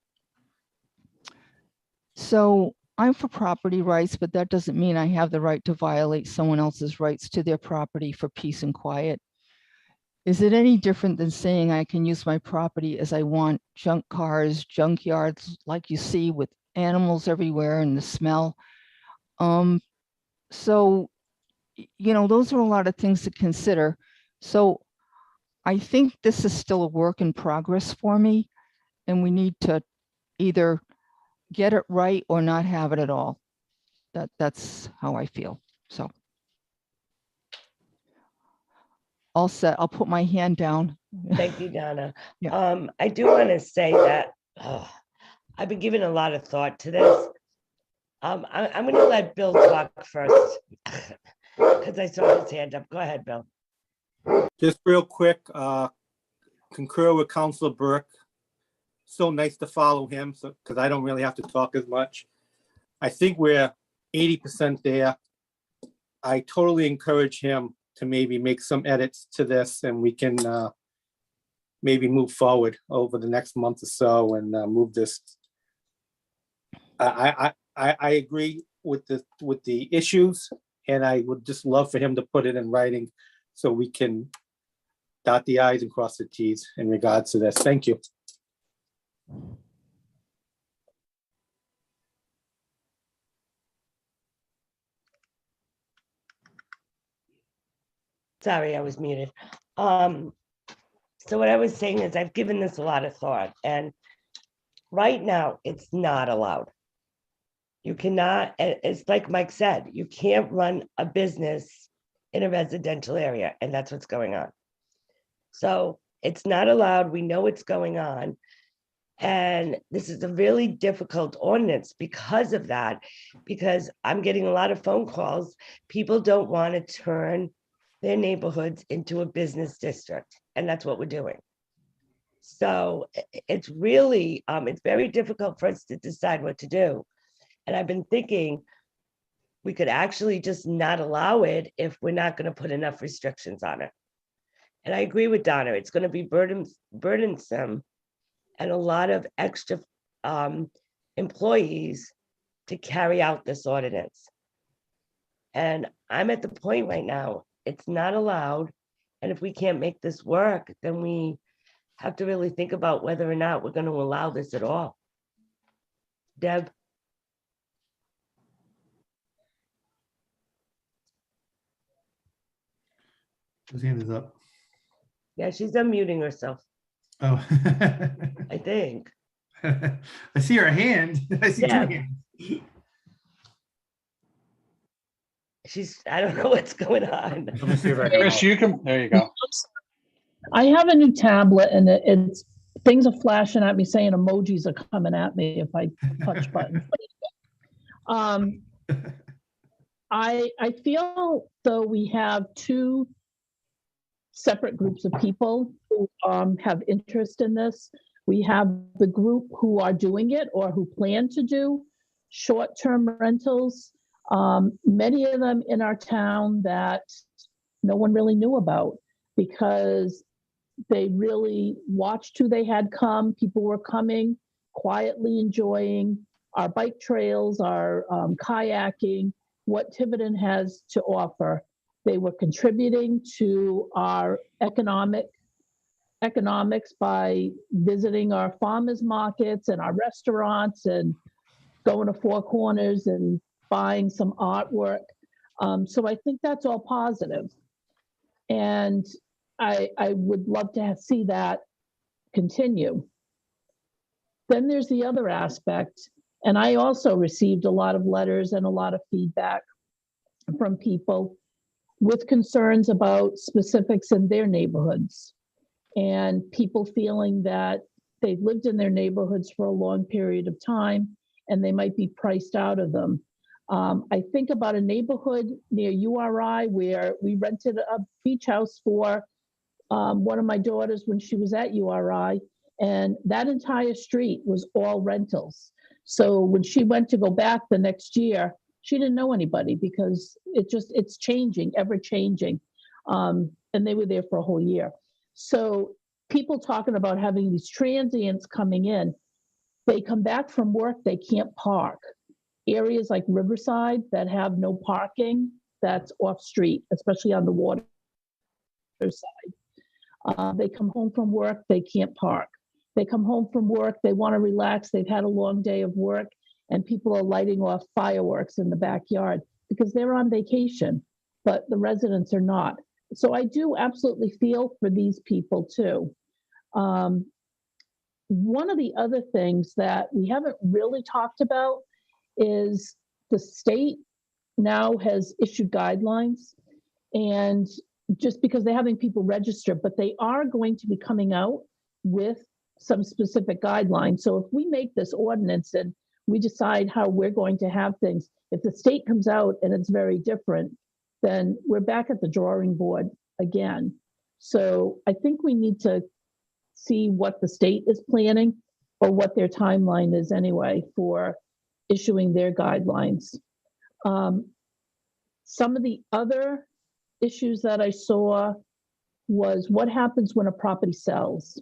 So I'm for property rights, but that doesn't mean I have the right to violate someone else's rights to their property for peace and quiet. Is it any different than saying I can use my property as I want? Junk cars, junkyards, like you see with animals everywhere and the smell. So, you know, those are a lot of things to consider. So I think this is still a work in progress for me, and we need to either get it right or not have it at all. That's how I feel. So all set. I'll put my hand down. Thank you, Donna. Yeah. I do want to say that I've been giving a lot of thought to this. I'm going to let Bill talk first because I saw his hand up. Go ahead, Bill. Just real quick, concur with Councilor Burk. So nice to follow him, so because I don't really have to talk as much. I think we're 80% there. I totally encourage him to maybe make some edits to this, and we can maybe move forward over the next month or so and move this. I agree with the issues, and I would just love for him to put it in writing so we can dot the i's and cross the t's in regards to this. Thank you. Sorry, I was muted. So what I was saying is I've given this a lot of thought, and right now it's not allowed. You cannot, it's like Mike said, you can't run a business in a residential area, and that's what's going on. So it's not allowed. We know what's going on. And this is a really difficult ordinance because of that, because I'm getting a lot of phone calls. People don't want to turn their neighborhoods into a business district, and that's what we're doing. So it's really, it's very difficult for us to decide what to do. And I've been thinking we could actually just not allow it if we're not going to put enough restrictions on it. And I agree with Donna, it's going to be burdensome and a lot of extra employees to carry out this ordinance. And I'm at the point right now, it's not allowed. And if we can't make this work, then we have to really think about whether or not we're going to allow this at all. Deb? His hand is up. Yeah, she's unmuting herself, Oh. I think. I see her hand. I see Yeah. two hands. I don't know what's going on. Let me see if I can Chris, help. you can, there you go. I have a new tablet and it's things are flashing at me saying emojis are coming at me if I touch buttons. I feel though we have two separate groups of people who have interest in this. We have the group who are doing it or who plan to do short-term rentals. Many of them in our town that no one really knew about because they really watched who they had come. People were coming, quietly enjoying our bike trails, our kayaking, what Tiverton has to offer. They were contributing to our economics by visiting our farmers markets and our restaurants and going to Four Corners and buying some artwork. So I think that's all positive. And I would love to see that continue. Then there's the other aspect. And I also received a lot of letters and a lot of feedback from people with concerns about specifics in their neighborhoods and people feeling that they've lived in their neighborhoods for a long period of time and they might be priced out of them. I think about a neighborhood near URI where we rented a beach house for one of my daughters when she was at URI, and that entire street was all rentals. So when she went to go back the next year, she didn't know anybody because it's changing, ever changing. And they were there for a whole year. So people talking about having these transients coming in, they come back from work, they can't park. Areas like Riverside that have no parking, that's off street, especially on the water side. They come home from work, they can't park. They come home from work, they want to relax, they've had a long day of work, and people are lighting off fireworks in the backyard because they're on vacation, but the residents are not. So I do absolutely feel for these people too. One of the other things that we haven't really talked about is the state now has issued guidelines, and just because they're having people register, but they are going to be coming out with some specific guidelines. So if we make this ordinance and we decide how we're going to have things, if the state comes out and it's very different, then we're back at the drawing board again. So I think we need to see what the state is planning or what their timeline is anyway for issuing their guidelines. Some of the other issues that I saw was what happens when a property sells?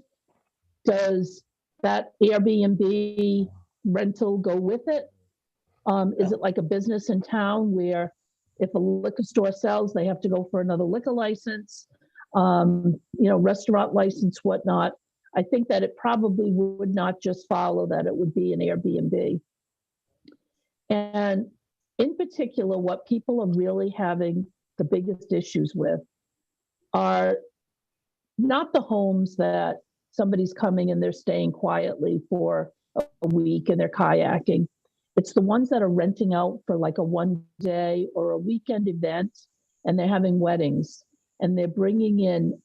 Does that Airbnb rental go with it? Is it like a business in town where if a liquor store sells, they have to go for another liquor license, restaurant license, whatnot? I think that it probably would not just follow that it would be an Airbnb. And in particular, what people are really having the biggest issues with are not the homes that somebody's coming and they're staying quietly for a week and they're kayaking. It's the ones that are renting out for like a one day or a weekend event, and they're having weddings and they're bringing in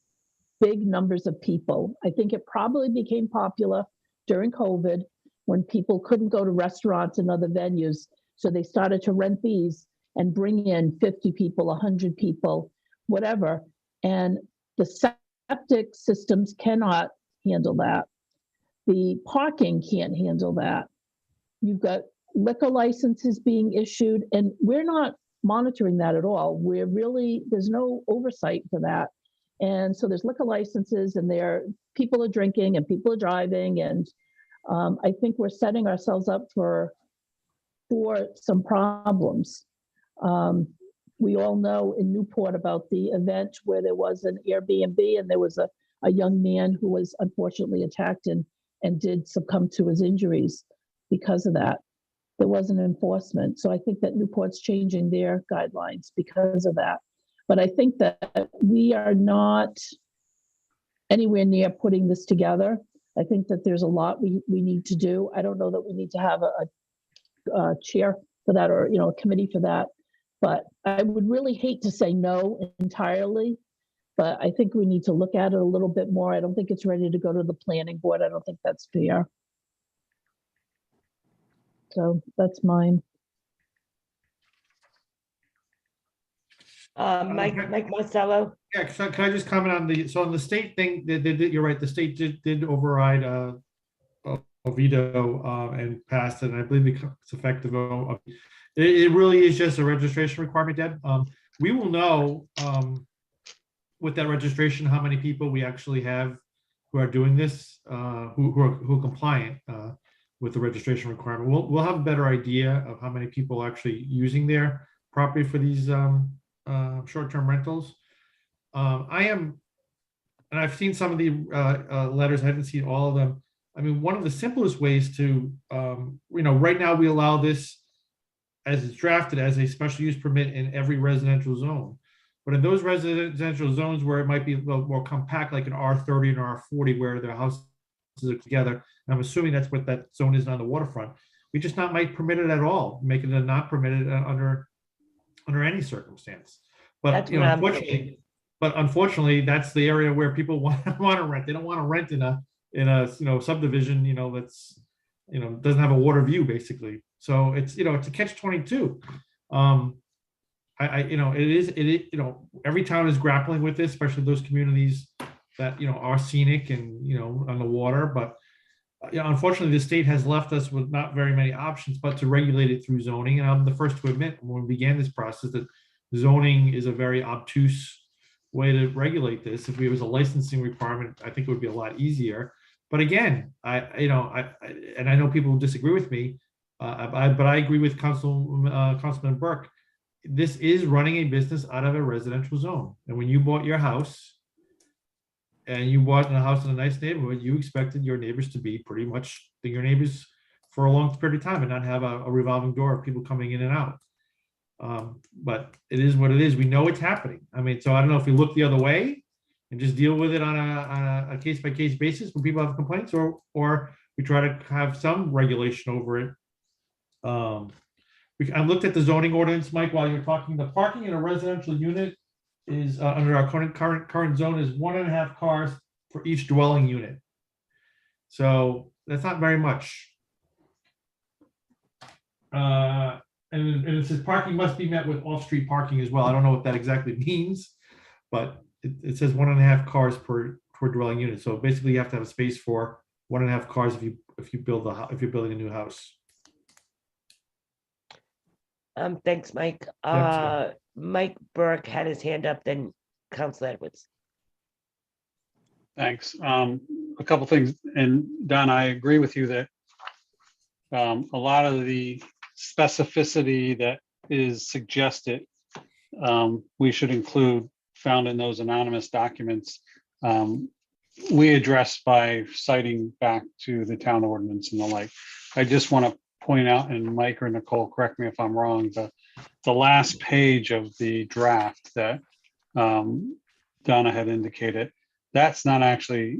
big numbers of people. I think it probably became popular during COVID when people couldn't go to restaurants and other venues. So they started to rent these and bring in 50 people, 100 people, whatever. And the septic systems cannot handle that. The parking can't handle that. You've got liquor licenses being issued, and we're not monitoring that at all. There's no oversight for that. And so there's liquor licenses and people are drinking and people are driving. And I think we're setting ourselves up for some problems. We all know in Newport about the event where there was an Airbnb and there was a young man who was unfortunately attacked and did succumb to his injuries because of that. There wasn't enforcement. So I think that Newport's changing their guidelines because of that. But I think that we are not anywhere near putting this together. I think that there's a lot we need to do. I don't know that we need to have a chair for that or a committee for that. But I would really hate to say no entirely, but I think we need to look at it a little bit more. I don't think it's ready to go to the planning board. I don't think that's fair. So that's mine. Mike Marcello, Yeah, so can I just comment on so on the state thing, you're right, the state did override a veto and passed it, and I believe it's effective. It really is just a registration requirement, Deb. We will know with that registration how many people we actually have who are doing this, who are compliant with the registration requirement. We'll have a better idea of how many people are actually using their property for these short-term rentals. And I've seen some of the letters. I haven't seen all of them. I mean, one of the simplest ways to, right now we allow this as it's drafted as a special use permit in every residential zone. But in those residential zones where it might be a little more compact, like an R30 and R40, where the houses are together, and I'm assuming that's what that zone is on the waterfront, we just not might permit it at all, make it a not permitted under any circumstance. But That's what I'm unfortunately, that's the area where people want to rent. They don't want to rent in a subdivision, that's doesn't have a water view basically. So it's it's a catch-22. Every town is grappling with this, especially those communities that are scenic and on the water. But unfortunately, the state has left us with not very many options but to regulate it through zoning. And I'm the first to admit when we began this process that zoning is a very obtuse way to regulate this. If it was a licensing requirement, I think it would be a lot easier. But again, I know people will disagree with me, but I agree with Councilman Burke. This is running a business out of a residential zone. And when you bought your house and you bought a house in a nice neighborhood, you expected your neighbors to be pretty much your neighbors for a long period of time and not have a revolving door of people coming in and out. But it is what it is. We know it's happening. I mean, so I don't know if we look the other way and just deal with it on a case-by-case basis when people have complaints, or we try to have some regulation over it. I looked at the zoning ordinance, Mike, while you're talking. The parking in a residential unit is under our current zone is 1.5 cars for each dwelling unit. So that's not very much. And it says parking must be met with off-street parking as well. I don't know what that exactly means, but it says 1.5 cars per dwelling unit. So basically, you have to have a space for 1.5 cars if you're building a new house. Thanks, Mike. Yeah, Mike Burke had his hand up, then Council Edwards. Thanks. A couple things, and Donna, I agree with you that a lot of the specificity that is suggested, we should include found in those anonymous documents. We address by citing back to the town ordinance and the like. I just want to point out, and Mike or Nicole, correct me if I'm wrong, the last page of the draft that Donna had indicated, that's not actually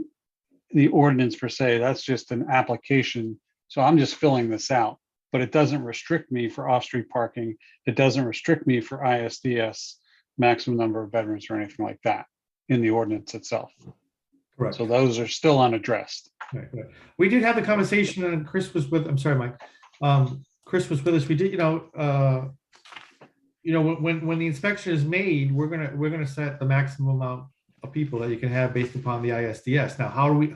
the ordinance per se, that's just an application. So I'm just filling this out, but it doesn't restrict me for off-street parking. It doesn't restrict me for ISDS maximum number of bedrooms or anything like that in the ordinance itself. Correct. So those are still unaddressed. Right. We did have the conversation, and Chris was with. I'm sorry, Mike. Chris was with us. We did, when the inspection is made, we're gonna set the maximum amount of people that you can have based upon the ISDS. Now, how do we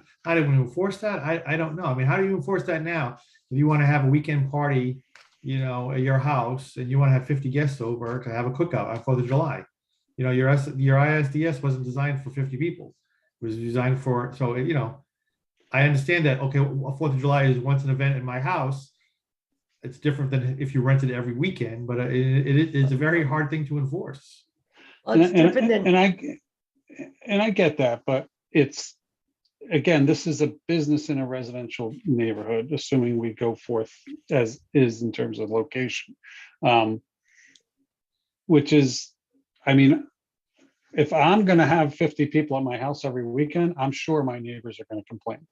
enforce that? I don't know. I mean, how do you enforce that now? If you want to have a weekend party, at your house, and you want to have 50 guests over to have a cookout on 4th of July, your ISDS wasn't designed for 50 people. It was designed for, so I understand that. Okay, 4th of July is once an event in my house. It's different than if you rented every weekend, but it's a very hard thing to enforce. Well, it's different than. And I get that, but it's, again, this is a business in a residential neighborhood, assuming we go forth as is in terms of location. Which is, I mean, if I'm gonna have 50 people at my house every weekend, I'm sure my neighbors are gonna complain.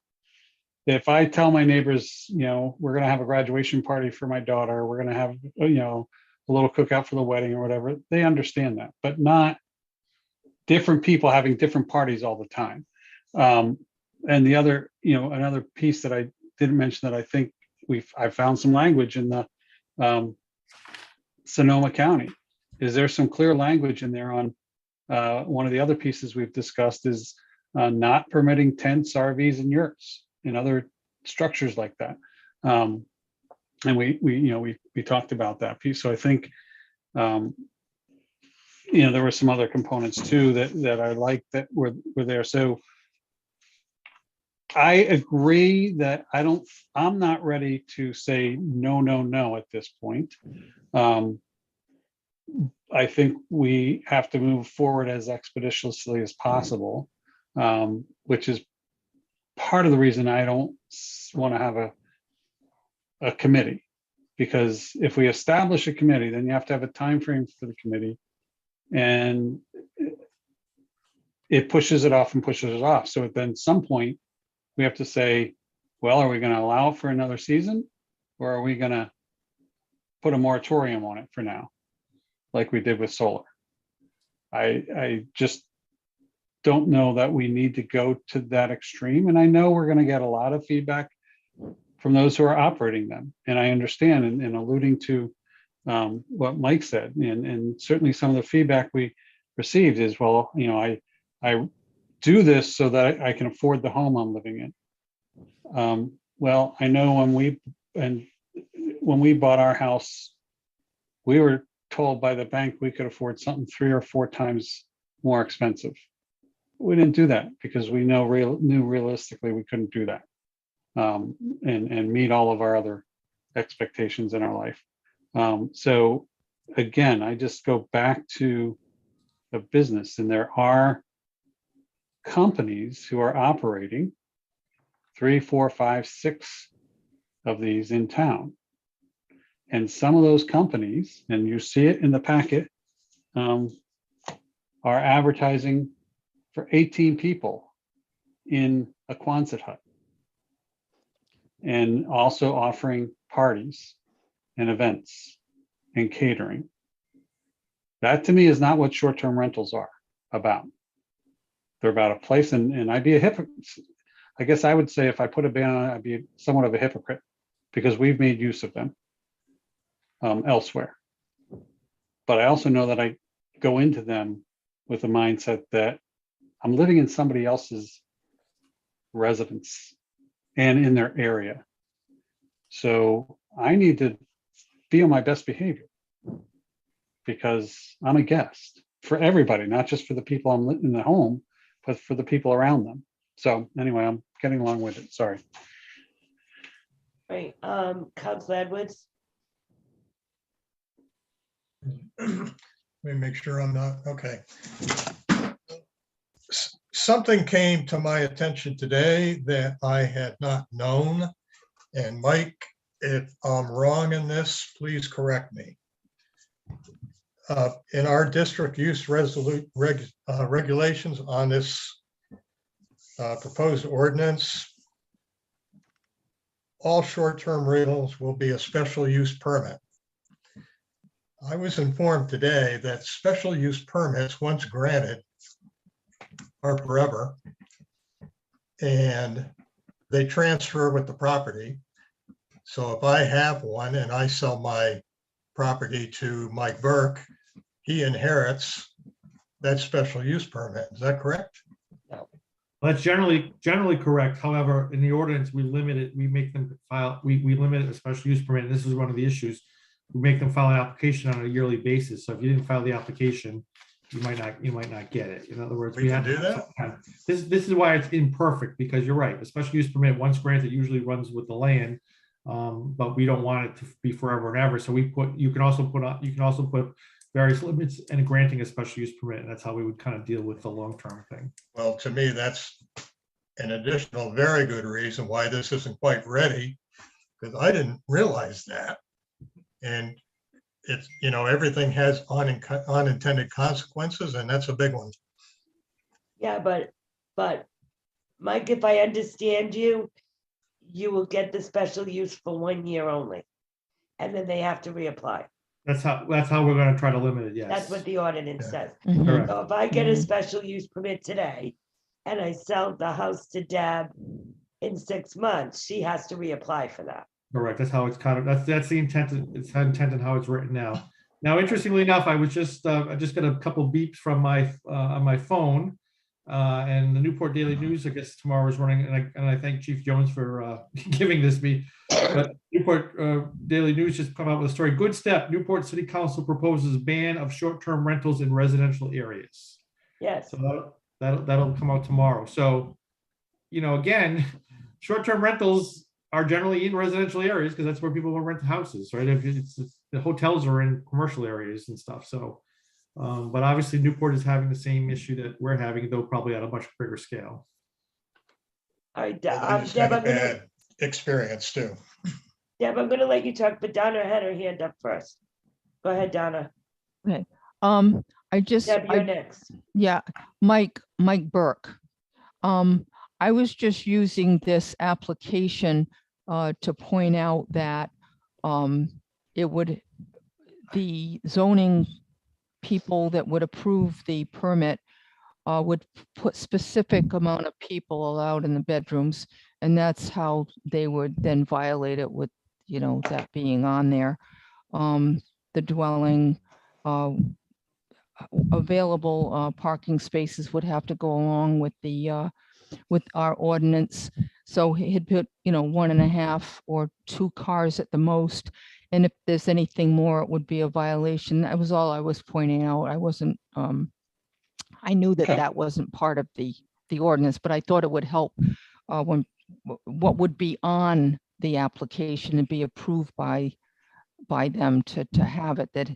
If I tell my neighbors, we're going to have a graduation party for my daughter, we're going to have, a a little cookout for the wedding or whatever, they understand that, but not different people having different parties all the time. And the other, another piece that I didn't mention that I think I found some language in the Sonoma County. Is there some clear language in there on one of the other pieces we've discussed is not permitting tents, RVs, and yurts and other structures like that. And we talked about that piece. So I think there were some other components too that I like that were there. So I agree that I'm not ready to say no at this point. I think we have to move forward as expeditiously as possible, which is part of the reason I don't want to have a committee. Because if we establish a committee, then you have to have a time frame for the committee, and it pushes it off and pushes it off. So then at some point we have to say, well, are we going to allow it for another season, or are we going to put a moratorium on it for now, like we did with solar? I just don't know that we need to go to that extreme. And I know we're going to get a lot of feedback from those who are operating them. And I understand, and alluding to what Mike said, and certainly some of the feedback we received is, well, I do this so that I can afford the home I'm living in. Well, I know when we bought our house, we were told by the bank we could afford something 3 or 4 times more expensive. We didn't do that because we knew realistically we couldn't do that and meet all of our other expectations in our life. So again, I just go back to the business, and there are companies who are operating 3, 4, 5, 6 of these in town. And some of those companies, and you see it in the packet, are advertising for 18 people in a Quonset hut, and also offering parties and events and catering. That to me is not what short-term rentals are about. They're about a place, and I'd be a hypocrite. I guess I would say if I put a ban on it, I'd be somewhat of a hypocrite because we've made use of them elsewhere. But I also know that I go into them with a mindset that I'm living in somebody else's residence and in their area. So I need to be on my best behavior because I'm a guest for everybody, not just for the people I'm in the home, but for the people around them. So anyway, I'm getting along with it. Sorry. Right, Councilor Edwards? Let me make sure I'm not, okay. Something came to my attention today that I had not known. And Mike, if I'm wrong in this, please correct me. In our district use regulations on this proposed ordinance, all short-term rentals will be a special use permit. I was informed today that special use permits, once granted, are forever, and they transfer with the property. So if I have one and I sell my property to Mike Burk, he inherits that special use permit. Is that correct? Well, that's generally correct. However, in the ordinance, we limit it. We make them file. We limit a special use permit. And this is one of the issues. We make them file an application on a yearly basis. So if you didn't file the application, you might not get it. In other words, We can have to do have that? This is why it's imperfect, because you're right. A special use permit, once granted, usually runs with the land, but we don't want it to be forever and ever. So you can also put various limits and granting a special use permit, and that's how we would kind of deal with the long-term thing. Well, to me, that's an additional very good reason why this isn't quite ready, because I didn't realize that. And it's, everything has unintended consequences, and that's a big one. Yeah, but Mike, if I understand you, you will get the special use for 1 year only, and then they have to reapply. That's how we're gonna try to limit it, yes. That's what the ordinance Yeah. says. Mhm. Correct. So if I get a Mhm. special use permit today and I sell the house to Deb in 6 months, she has to reapply for that. Correct. That's how it's kind of, that's the intent. It's the intent and how it's written now. Now, interestingly enough, I just got a couple beeps from my, on my phone. And the Newport Daily News, I guess tomorrow is running, and I thank Chief Jones for giving this me. But Newport Daily News just come out with a story. Good step. Newport City Council proposes ban of short-term rentals in residential areas. Yes, So that'll come out tomorrow. So, again, short-term rentals are generally in residential areas because that's where people will rent houses, right? If the hotels are in commercial areas and stuff. So, but obviously Newport is having the same issue that we're having, though probably at a much bigger scale. all right, Nobody's Deb, had a I'm gonna, bad experience too. Deb, I'm gonna let you talk, but Donna had her hand up first. Go ahead, Donna. I just, Deb, you're next. yeah, Mike Burk. I was just using this application to point out that the zoning people that would approve the permit would put specific amount of people allowed in the bedrooms, and that's how they would then violate it with, that being on there. The dwelling, available parking spaces would have to go along with the with our ordinance. So he had put, 1.5 or 2 cars at the most. And if there's anything more, it would be a violation. That was all I was pointing out. I wasn't, I knew that Okay. that wasn't part of the ordinance, but I thought it would help when what would be on the application and be approved by them to have it, that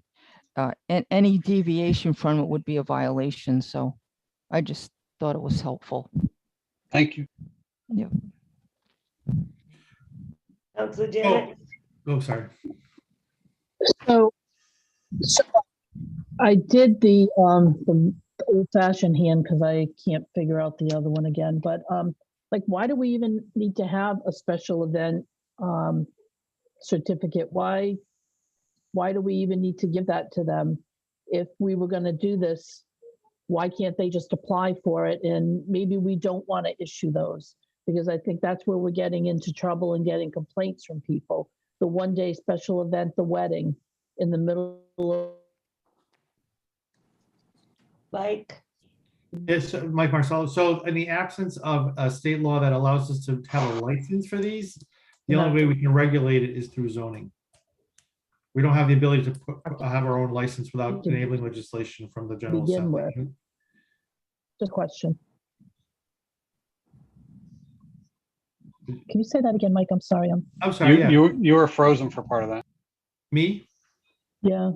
and any deviation from it would be a violation. So I just thought it was helpful. Thank you. Yeah. Counselor Janet, Oh, sorry. So I did the old fashioned hand because I can't figure out the other one again, but like, why do we even need to have a special event certificate? Why do we even need to give that to them? If we were going to do this, why can't they just apply for it? And maybe we don't want to issue those, because I think that's where we're getting into trouble and getting complaints from people. The 1-day special event, the wedding in the middle of. Mike, Yes, Mike Marcello. So in the absence of a state law that allows us to have a license for these, the only way we can regulate it is through zoning. We don't have the ability to have our own license without enabling legislation from the General Begin Assembly. with. Just a question. Can you say that again, Mike? I'm sorry. I'm sorry, yeah. You were frozen for part of that. Me? Yeah.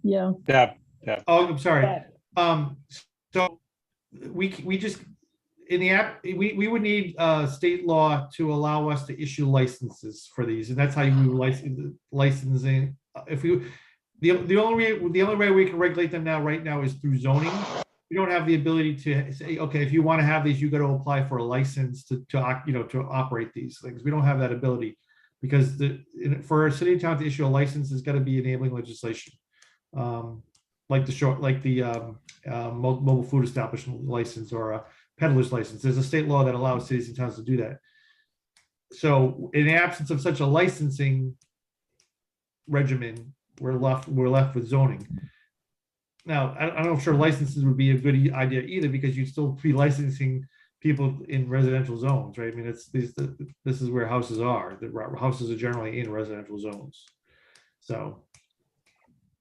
Deb. Oh, I'm sorry. Deb, So we just, in the app, we would need state law to allow us to issue licenses for these, and that's how you do licensing. If we, the only way we can regulate them right now is through zoning. We don't have the ability to say, okay, if you want to have these, you got to apply for a license to operate these things. We don't have that ability, because for a city or town to issue a license, there's got to be enabling legislation. Like the mobile food establishment license or a peddler's license. There's a state law that allows cities and towns to do that. So in the absence of such a licensing regimen, we're left with zoning. Now, I'm not sure licenses would be a good idea either, because you'd still be licensing people in residential zones, right? I mean, this is where houses are. The houses are generally in residential zones. So,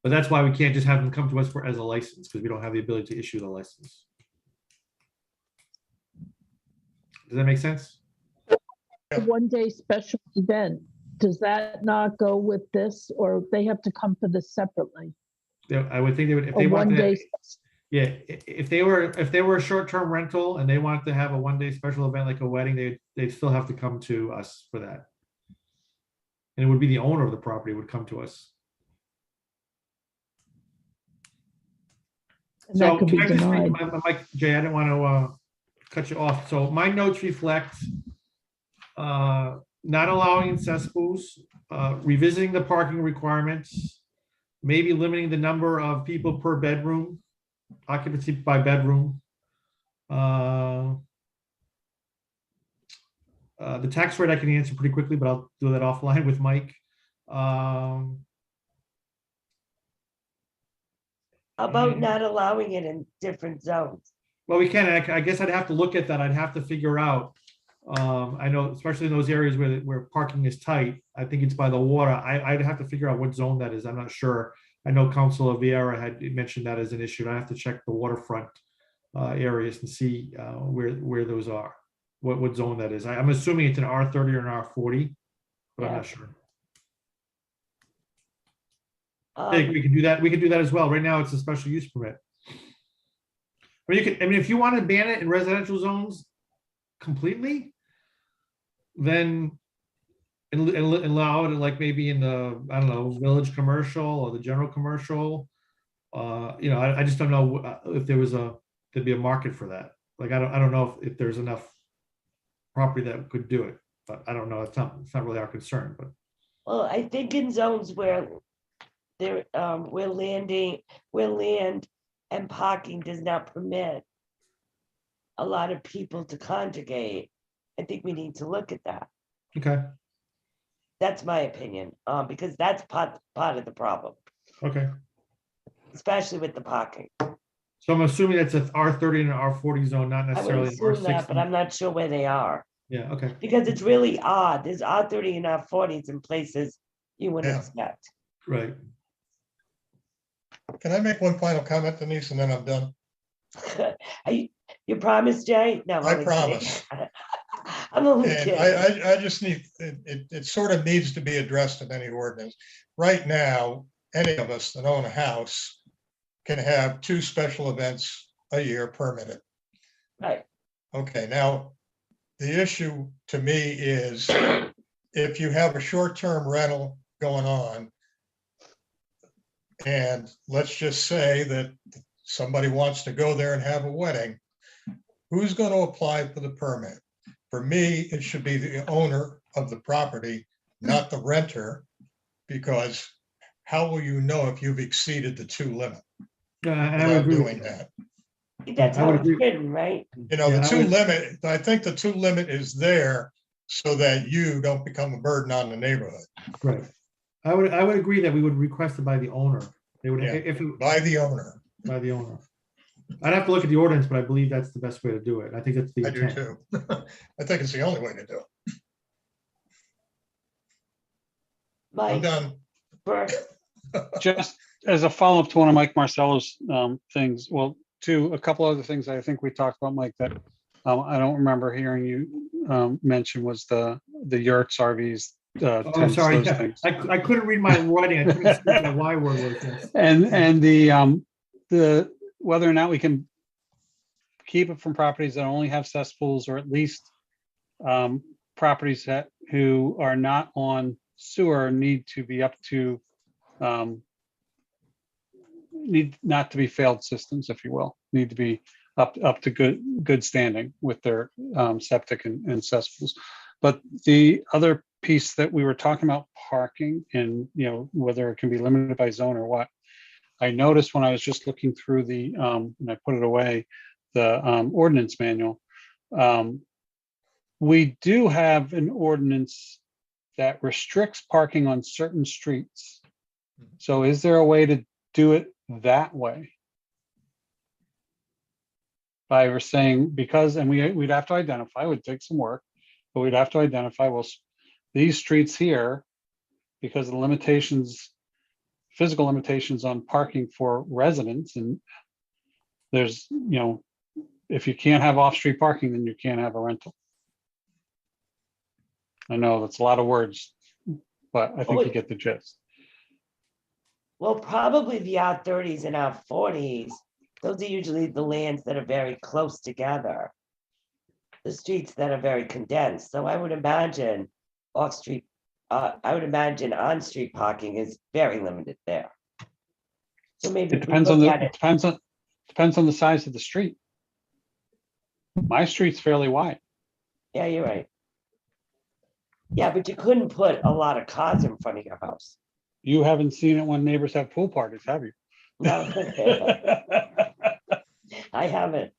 but that's why we can't just have them come to us as a license, because we don't have the ability to issue the license. Does that make sense? A 1-day special event, does that not go with this, or they have to come for this separately? Yeah, I would think they would, if A they want 1-day. to. Yeah, if they were a short-term rental and they wanted to have a 1-day special event like a wedding, they'd still have to come to us for that. And it would be the owner of the property would come to us. And that So could be can I just denied. read, Mike, Jay, I didn't want to cut you off. So my notes reflect not allowing cesspools, revisiting the parking requirements, maybe limiting the number of people per bedroom, occupancy by bedroom. The tax rate I can answer pretty quickly, but I'll do that offline with Mike. How about and- not allowing it in different zones? Well, we can, I guess I'd have to look at that. I'd have to figure out. I know, especially in those areas where parking is tight, I think it's by the water. I'd have to figure out what zone that is. I'm not sure. I know Councilor Vieira had mentioned that as an issue. I have to check the waterfront areas and see where those are, what zone that is. I'm assuming it's an R30 or an R40, but I'm Yeah. not sure. Hey, Um, we can do that. We can do that as well. Right now, it's a special use permit. I mean, if you want to ban it in residential zones completely, then allow it like maybe in the, I don't know, village commercial or the general commercial. I just don't know if there'd be a market for that. Like, I don't know if there's enough property that could do it, but I don't know. It's not really our concern, but. Well, I think in zones where where land and parking does not permit a lot of people to congregate, I think we need to look at that. Okay. That's my opinion, because that's part of the problem, Okay. especially with the parking. So I'm assuming that's an R30 and an R40 zone, not I would necessarily an assume that, but R60. I'm not sure where they are, Yeah, okay. because it's really odd. There's R30 and R40s in places you wouldn't Yeah. expect. Right. Can I make one final comment, Denise, and then I'm done? You promise, Jay? No, I'm I only kidding. promise. I'm only And kidding. I just need, it sort of needs to be addressed in any ordinance. Right now, any of us that own a house can have 2 special events a year permitted. Right. Okay, now, the issue to me is if you have a short-term rental going on, and let's just say that somebody wants to go there and have a wedding, who's going to apply for the permit? For me, it should be the owner of the property, not the renter, because how will you know if you've exceeded the 2 limit And I would without agree with doing that. that? That's I how would it's agree. written, right? You know, Yeah, the I 2 would- limit, I think the 2 limit is there so that you don't become a burden on the neighborhood Right. I would agree that we would request it by the owner. They would, Yeah. if it, by the owner. by the owner. I'd have to look at the ordinance, but I believe that's the best way to do it. I think that's the I do intent. too. I think it's the only way to do it. I'm Mike, done. Burke, Just as a follow-up to one of Mike Marcello's things, well, to a couple other things I think we talked about, Mike, that I don't remember hearing you mention was the yurts, RVs, Oh, I'm tents, sorry. those Yeah. things. I couldn't read my writing. I couldn't see what the Y word was. Yes. And the whether or not we can keep it from properties that only have cesspools, or at least properties that who are not on sewer need to be up to need not to be failed systems, if you will, need to be up to good standing with their septic and cesspools. But the other piece that we were talking about, parking, and whether it can be limited by zone or what, I noticed when I was just looking through the and I put it away, the ordinance manual. We do have an ordinance that restricts parking on certain streets. So is there a way to do it that way? By saying, because, and we'd have to identify, it would take some work, but we'd have to identify, well, these streets here, because of the limitations, physical limitations on parking for residents, and there's, if you can't have off-street parking, then you can't have a rental. I know that's a lot of words, but I think you get the gist. well, probably the R30s and R40s, those are usually the lands that are very close together. The streets that are very condensed. So I would imagine off-street, I would imagine on-street parking is very limited there. So maybe It we depends on look the at it. depends on the size of the street. My street's fairly wide. Yeah, you're right. Yeah, but you couldn't put a lot of cars in front of your house. You haven't seen it when neighbors have pool parties, have you? No, I haven't.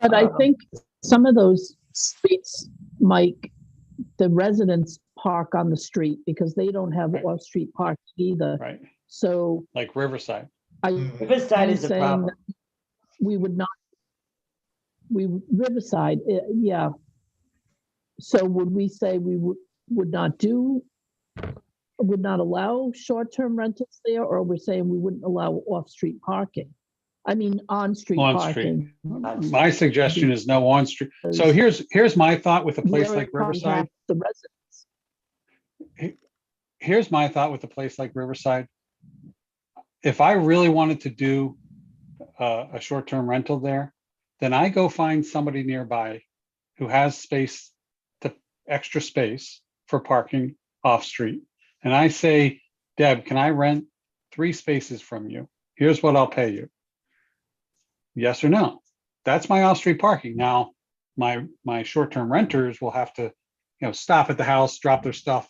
But I think some of those streets, Mike, the residents park on the street because they don't have Right. off-street parking either. Right, So like Riverside. Riverside I'm is a saying problem. that we would not, Riverside, yeah. So would we say we would not allow short-term rentals there, or we're saying we wouldn't allow off-street parking? I mean, on-street On-street. parking. My suggestion is no on-street. So here's my thought with a place Where like probably Riverside. half the residents. Here's my thought with a place like Riverside. If I really wanted to do a short-term rental there, then I go find somebody nearby who has space, extra space for parking off-street. And I say, Deb, can I rent 3 spaces from you? Here's what I'll pay you. Yes or no? That's my off-street parking. Now, my short-term renters will have to, stop at the house, drop their stuff,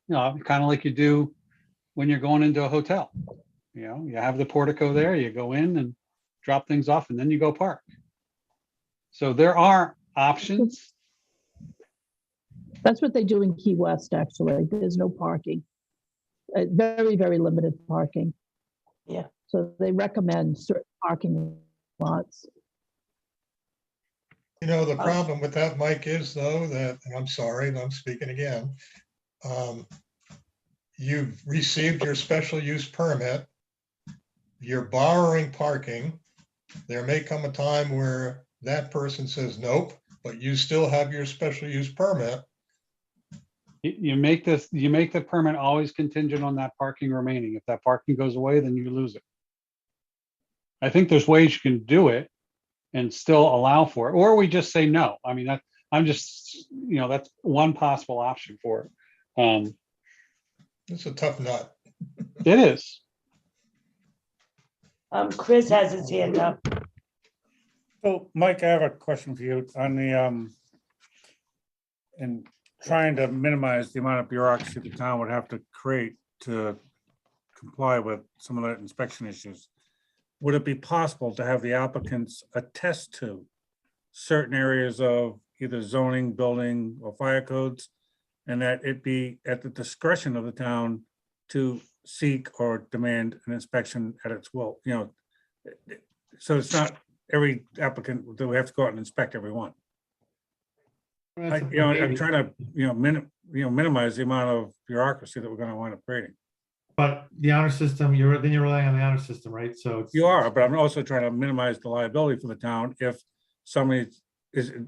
kind of like you do when you're going into a hotel. You have the portico there, you go in and drop things off, and then you go park. So there are options. That's what they do in Key West, actually. There's no parking. Very, very limited parking. Yeah. So they recommend certain parking lots. The problem with that, Mike, is though that, and I'm sorry, and I'm speaking again. You've received your special use permit. You're borrowing parking. There may come a time where that person says, nope, but you still have your special use permit. You make the permit always contingent on that parking remaining. If that parking goes away, then you lose it. I think there's ways you can do it and still allow for it, or we just say no. I mean, that's one possible option for it. It's a tough nut. It is. Chris has his hand up. So, Mike, I have a question for you on the, in trying to minimize the amount of bureaucracy the town would have to create to comply with some of the inspection issues. Would it be possible to have the applicants attest to certain areas of either zoning, building, or fire codes, and that it be at the discretion of the town to seek or demand an inspection at its will? So it's not every applicant that we have to go out and inspect every one. I'm trying to, minimize the amount of bureaucracy that we're going to wind up creating. But the honor system, you're relying on the honor system, right? So You are, but I'm also trying to minimize the liability for the town. If somebody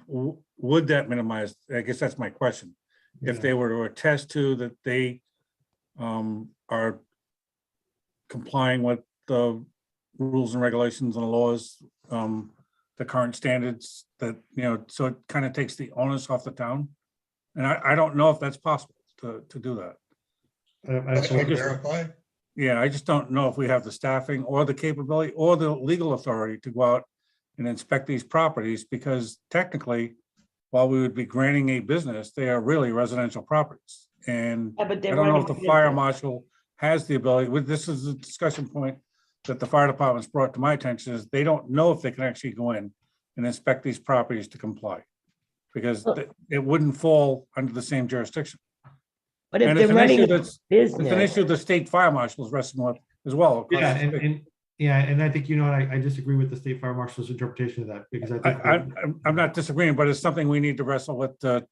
would that minimize, I guess that's my question. If they were to attest to that they are complying with the rules and regulations and laws, the current standards, that, so it kind of takes the onus off the town. And I don't know if that's possible to do that. That's what verify. Yeah, I just don't know if we have the staffing or the capability or the legal authority to go out and inspect these properties, because technically, while we would be granting a business, they are really residential properties. And Yeah, but I they're don't know if running the fire business. marshal has the ability. This is a discussion point that the fire department's brought to my attention, is they don't know if they can actually go in and inspect these properties to comply, because it wouldn't fall under the same jurisdiction. But if And they're it's an running issue a it's an business, issue the state fire marshal is wrestling with as well. yeah, and I think, I disagree with the state fire marshal's interpretation of that, because I think I'm not disagreeing, but it's something we need to wrestle with to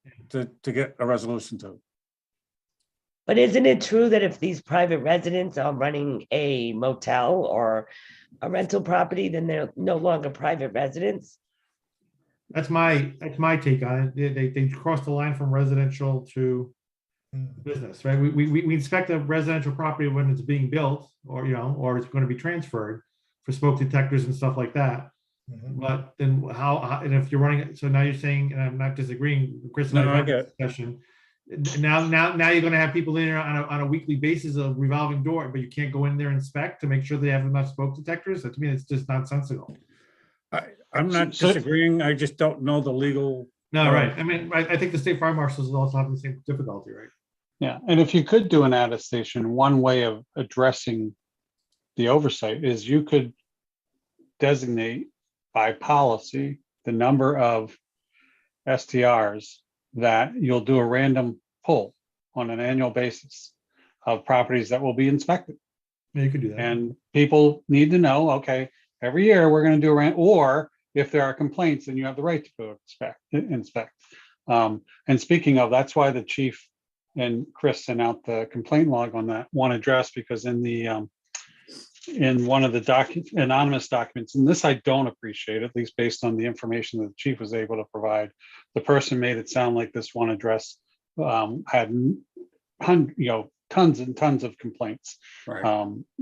get a resolution to. but isn't it true that if these private residents are running a motel or a rental property, then they're no longer private residents? that's my take on it. They cross the line from residential to business, right? We inspect a residential property when it's being built, or or it's going to be transferred for smoke detectors and stuff like that. But then how and if you're running it, so now you're saying, and I'm not disagreeing, Chris and No, I I had get this discussion. Now you're going to have people in there on a weekly basis, a revolving door, but you can't go in there and inspect to make sure they have enough smoke detectors. So to me, it's just nonsensical. I'm not disagreeing. I just don't know the legal. No, right. I mean, I think the state fire marshals also have the same difficulty, right? Yeah, and if you could do an attestation, one way of addressing the oversight is you could designate by policy the number of STRs that you'll do a random pull on an annual basis of properties that will be inspected. Yeah, you could do that. And people need to know, okay, every year we're going to do a or if there are complaints, then you have the right to go inspect. And speaking of, that's why the chief and Chris sent out the complaint log on that one address, because in the in one of the anonymous documents, and this I don't appreciate, at least based on the information that the chief was able to provide, the person made it sound like this one address had tons and tons of complaints. Right.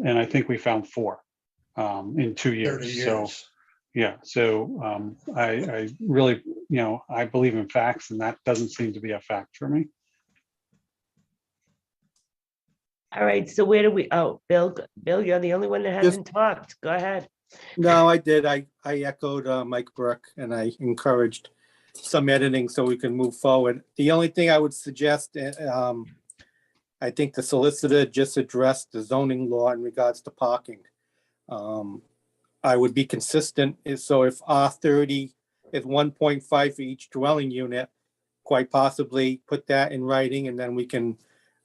And I think we found 4 in 2 years. 30 So years. yeah, so I really, I believe in facts, and that doesn't seem to be a fact for me. All right, so where do we, oh, Bill, you're the only one that hasn't talked. Go ahead. No, I did. I echoed Mike Burke, and I encouraged some editing so we can move forward. The only thing I would suggest, I think the solicitor just addressed the zoning law in regards to parking. I would be consistent, so if R30 is 1.5 for each dwelling unit, quite possibly put that in writing, and then we can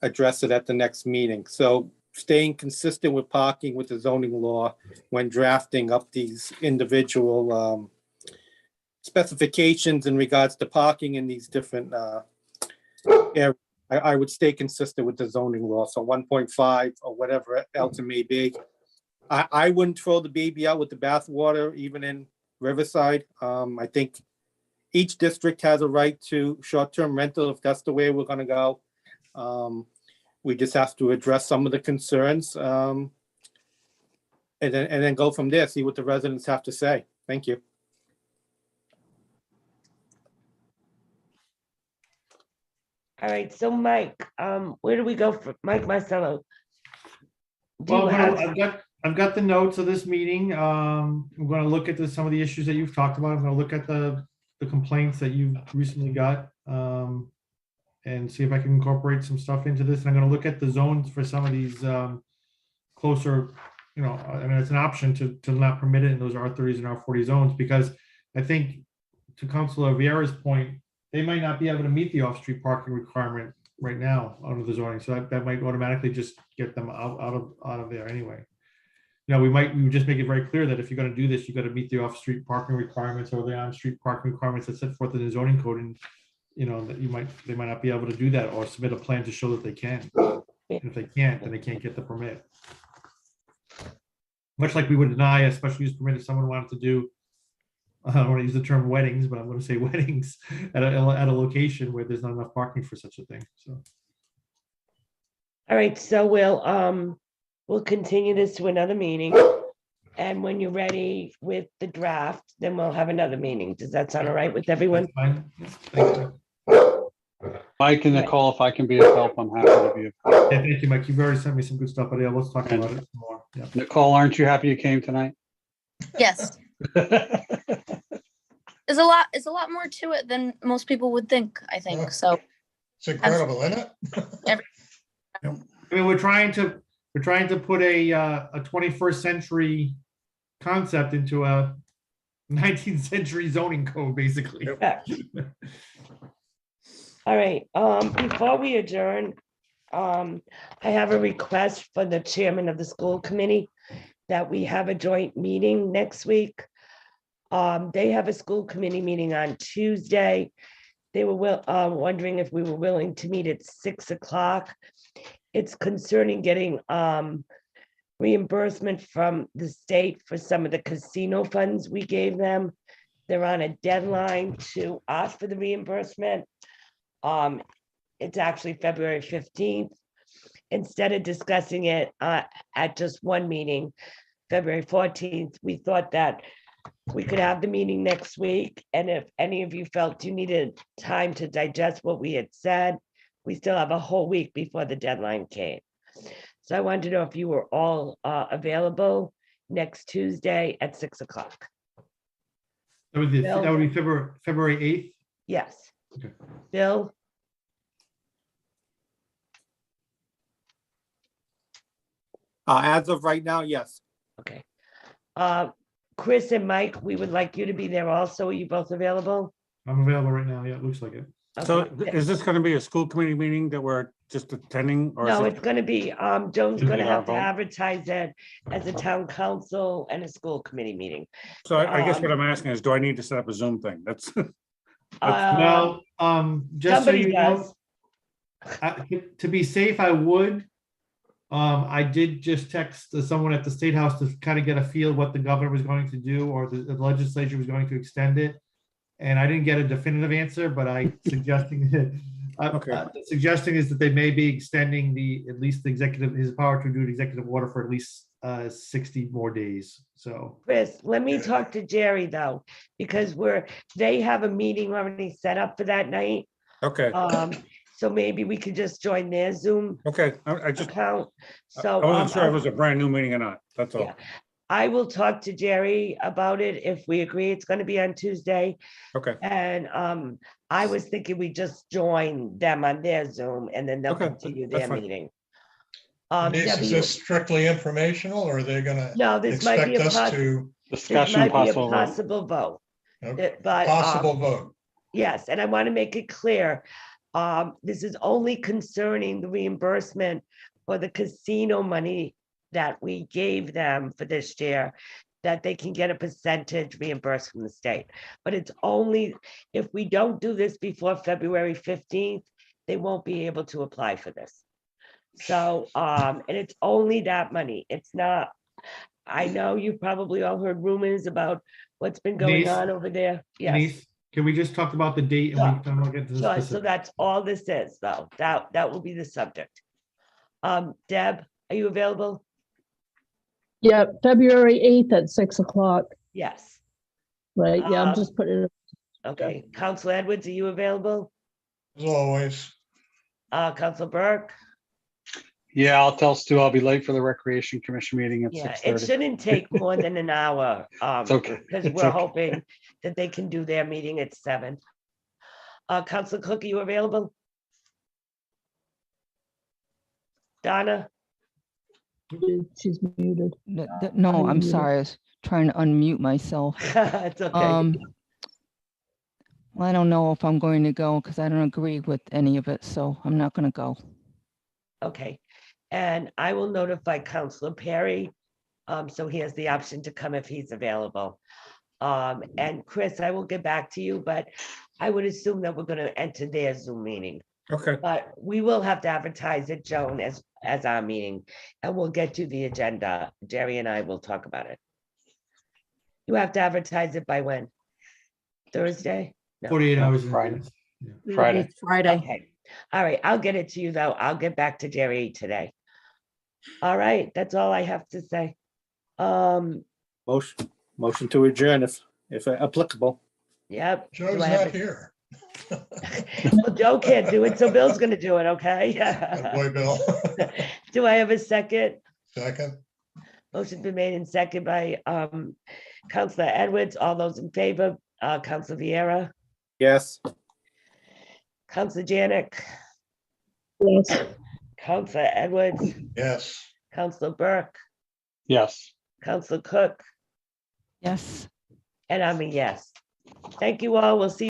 address it at the next meeting. So staying consistent with parking with the zoning law when drafting up these individual specifications in regards to parking in these different areas. I would stay consistent with the zoning law. So 1.5 or whatever else it may be. I wouldn't throw the baby out with the bathwater, even in Riverside. I think each district has a right to short-term rental if that's the way we're gonna go. We just have to address some of the concerns and then go from there, see what the residents have to say. Thank you. All right, so Mike, where do we go for Mike Marcello? Do you Well, have- I've got the notes of this meeting. I'm going to look at some of the issues that you've talked about. I'm going to look at the complaints that you've recently got and see if I can incorporate some stuff into this. And I'm going to look at the zones for some of these closer, I mean, it's an option to not permit it in those R30s and R40 zones, because I think, to Councilor Vieira's point, they might not be able to meet the off-street parking requirement right now under the zoning. So that might automatically just get them out of there anyway. We would just make it very clear that if you're going to do this, you got to meet the off-street parking requirements or the on-street parking requirements that's set forth in the zoning code, and that they might not be able to do that or submit a plan to show that they can. And if they can't, then they can't get the permit. Much like we would deny a special use permit if someone wanted to do, I don't want to use the term weddings, but I'm going to say weddings at a location where there's not enough parking for such a thing. So. All right, so we'll continue this to another meeting. And when you're ready with the draft, then we'll have another meeting. Does that sound all right with everyone? That's fine. Yeah, thank you. Mike and Nicole, if I can be of help, I'm happy to be of help. Yeah, thank you, Mike. You've already sent me some good stuff, but yeah, let's talk about it more. Yeah. Nicole, aren't you happy you came tonight? Yes, there's a lot more to it than most people would think, I think. So It's incredible, isn't it? I mean, we're trying to put a 21st century concept into a 19th century zoning code, basically. All right, before we adjourn, I have a request for the chairman of the school committee that we have a joint meeting next week. They have a school committee meeting on Tuesday. They were wondering if we were willing to meet at 6 o'clock. It's concerning getting reimbursement from the state for some of the casino funds we gave them. They're on a deadline to ask for the reimbursement. It's actually February 15th. Instead of discussing it at just one meeting, February 14th, we thought that we could have the meeting next week. And if any of you felt you needed time to digest what we had said, we still have a whole week before the deadline came. So I wanted to know if you were all available next Tuesday at 6 o'clock. That would be February 8th. Yes. Okay. Bill? As of right now, yes. Okay. Chris and Mike, we would like you to be there also. Are you both available? I'm available right now. Yeah, it looks like it. So Okay. is this gonna be a school committee meeting that we're just attending or? is No, it- it's gonna be, Joan's gonna Is it our have to vote? advertise it as a town council and a school committee meeting. So I guess what I'm asking is, do I need to set up a Zoom thing? That's, Well, just so Somebody you know, does. to be safe, I would. I did just text someone at the State House to kind of get a feel what the governor was going to do, or the legislature was going to extend it. And I didn't get a definitive answer, but suggesting is that they may be extending at least the executive, his power to do an executive order for at least 60 more days. So Chris, let me talk to Jerry though, because they have a meeting already set up for that night. okay, So maybe we could just join their Zoom okay. I just, account. I So wasn't sure if it was a brand new meeting or not. That's all. Yeah. I will talk to Jerry about it if we agree it's gonna be on Tuesday. Okay, And I was thinking we just join them on their Zoom and then they'll Okay, continue that's their fine. meeting. Denise, is Debbie, this strictly informational or are they gonna no, this might be expect a us to, Discussion possible. vote. possible vote. okay, But possible vote? yes, and I want to make it clear, this is only concerning the reimbursement for the casino money that we gave them for this year, that they can get a percentage reimbursed from the state. But it's only, if we don't do this before February 15th, they won't be able to apply for this. So, and it's only that money. It's not, I know you probably all heard rumors about what's been going Denise? on over there. Yes. Denise, can we just talk about the date and we can get to the So specifics? that's all this is, though. That will be the subject. Deb, are you available? Yeah, February 8th at 6 o'clock, Yes. right? Yeah, I'm Um, just putting it. Okay. Council Edwards, are you available? As always, Council Burke? Yeah, I'll tell Stu I'll be late for the Recreation Commission meeting at Yeah, it 6:30. shouldn't take more than an hour. It's okay. Because It's we're okay. hoping that they can do their meeting at 7. Council Cook, are you available? Donna? She's muted. No, I'm unmuted. sorry. I was trying to unmute myself. It's okay. Well, I don't know if I'm going to go because I don't agree with any of it, so I'm not going to go. Okay, and I will notify Councilor Perry, so he has the option to come if he's available. And Chris, I will get back to you, but I would assume that we're gonna enter their Zoom meeting. okay, But we will have to advertise it, Joan, as our meeting, and we'll get you the agenda. Jerry and I will talk about it. You have to advertise it by when? Thursday? No. 48 hours. in Friday. advance. Yeah. Friday. It's Friday. Okay, all right, I'll get it to you though. I'll get back to Jerry today. All right, that's all I have to say. Motion to adjourn if applicable. Yep. Joe's Do I have not here. Well, Joe can't do it, so Bill's gonna do it, Oh, okay? boy, Bill. Do I have a second? Second, Motion's been made and second by Counselor Edwards. All those in favor, Counselor Vieira, Yes. Counselor Janick, Yes. Counselor Edwards, yes. Counselor Burke, Yes. Counselor Cook, Yes. and I'm a yes. Thank you all. We'll see you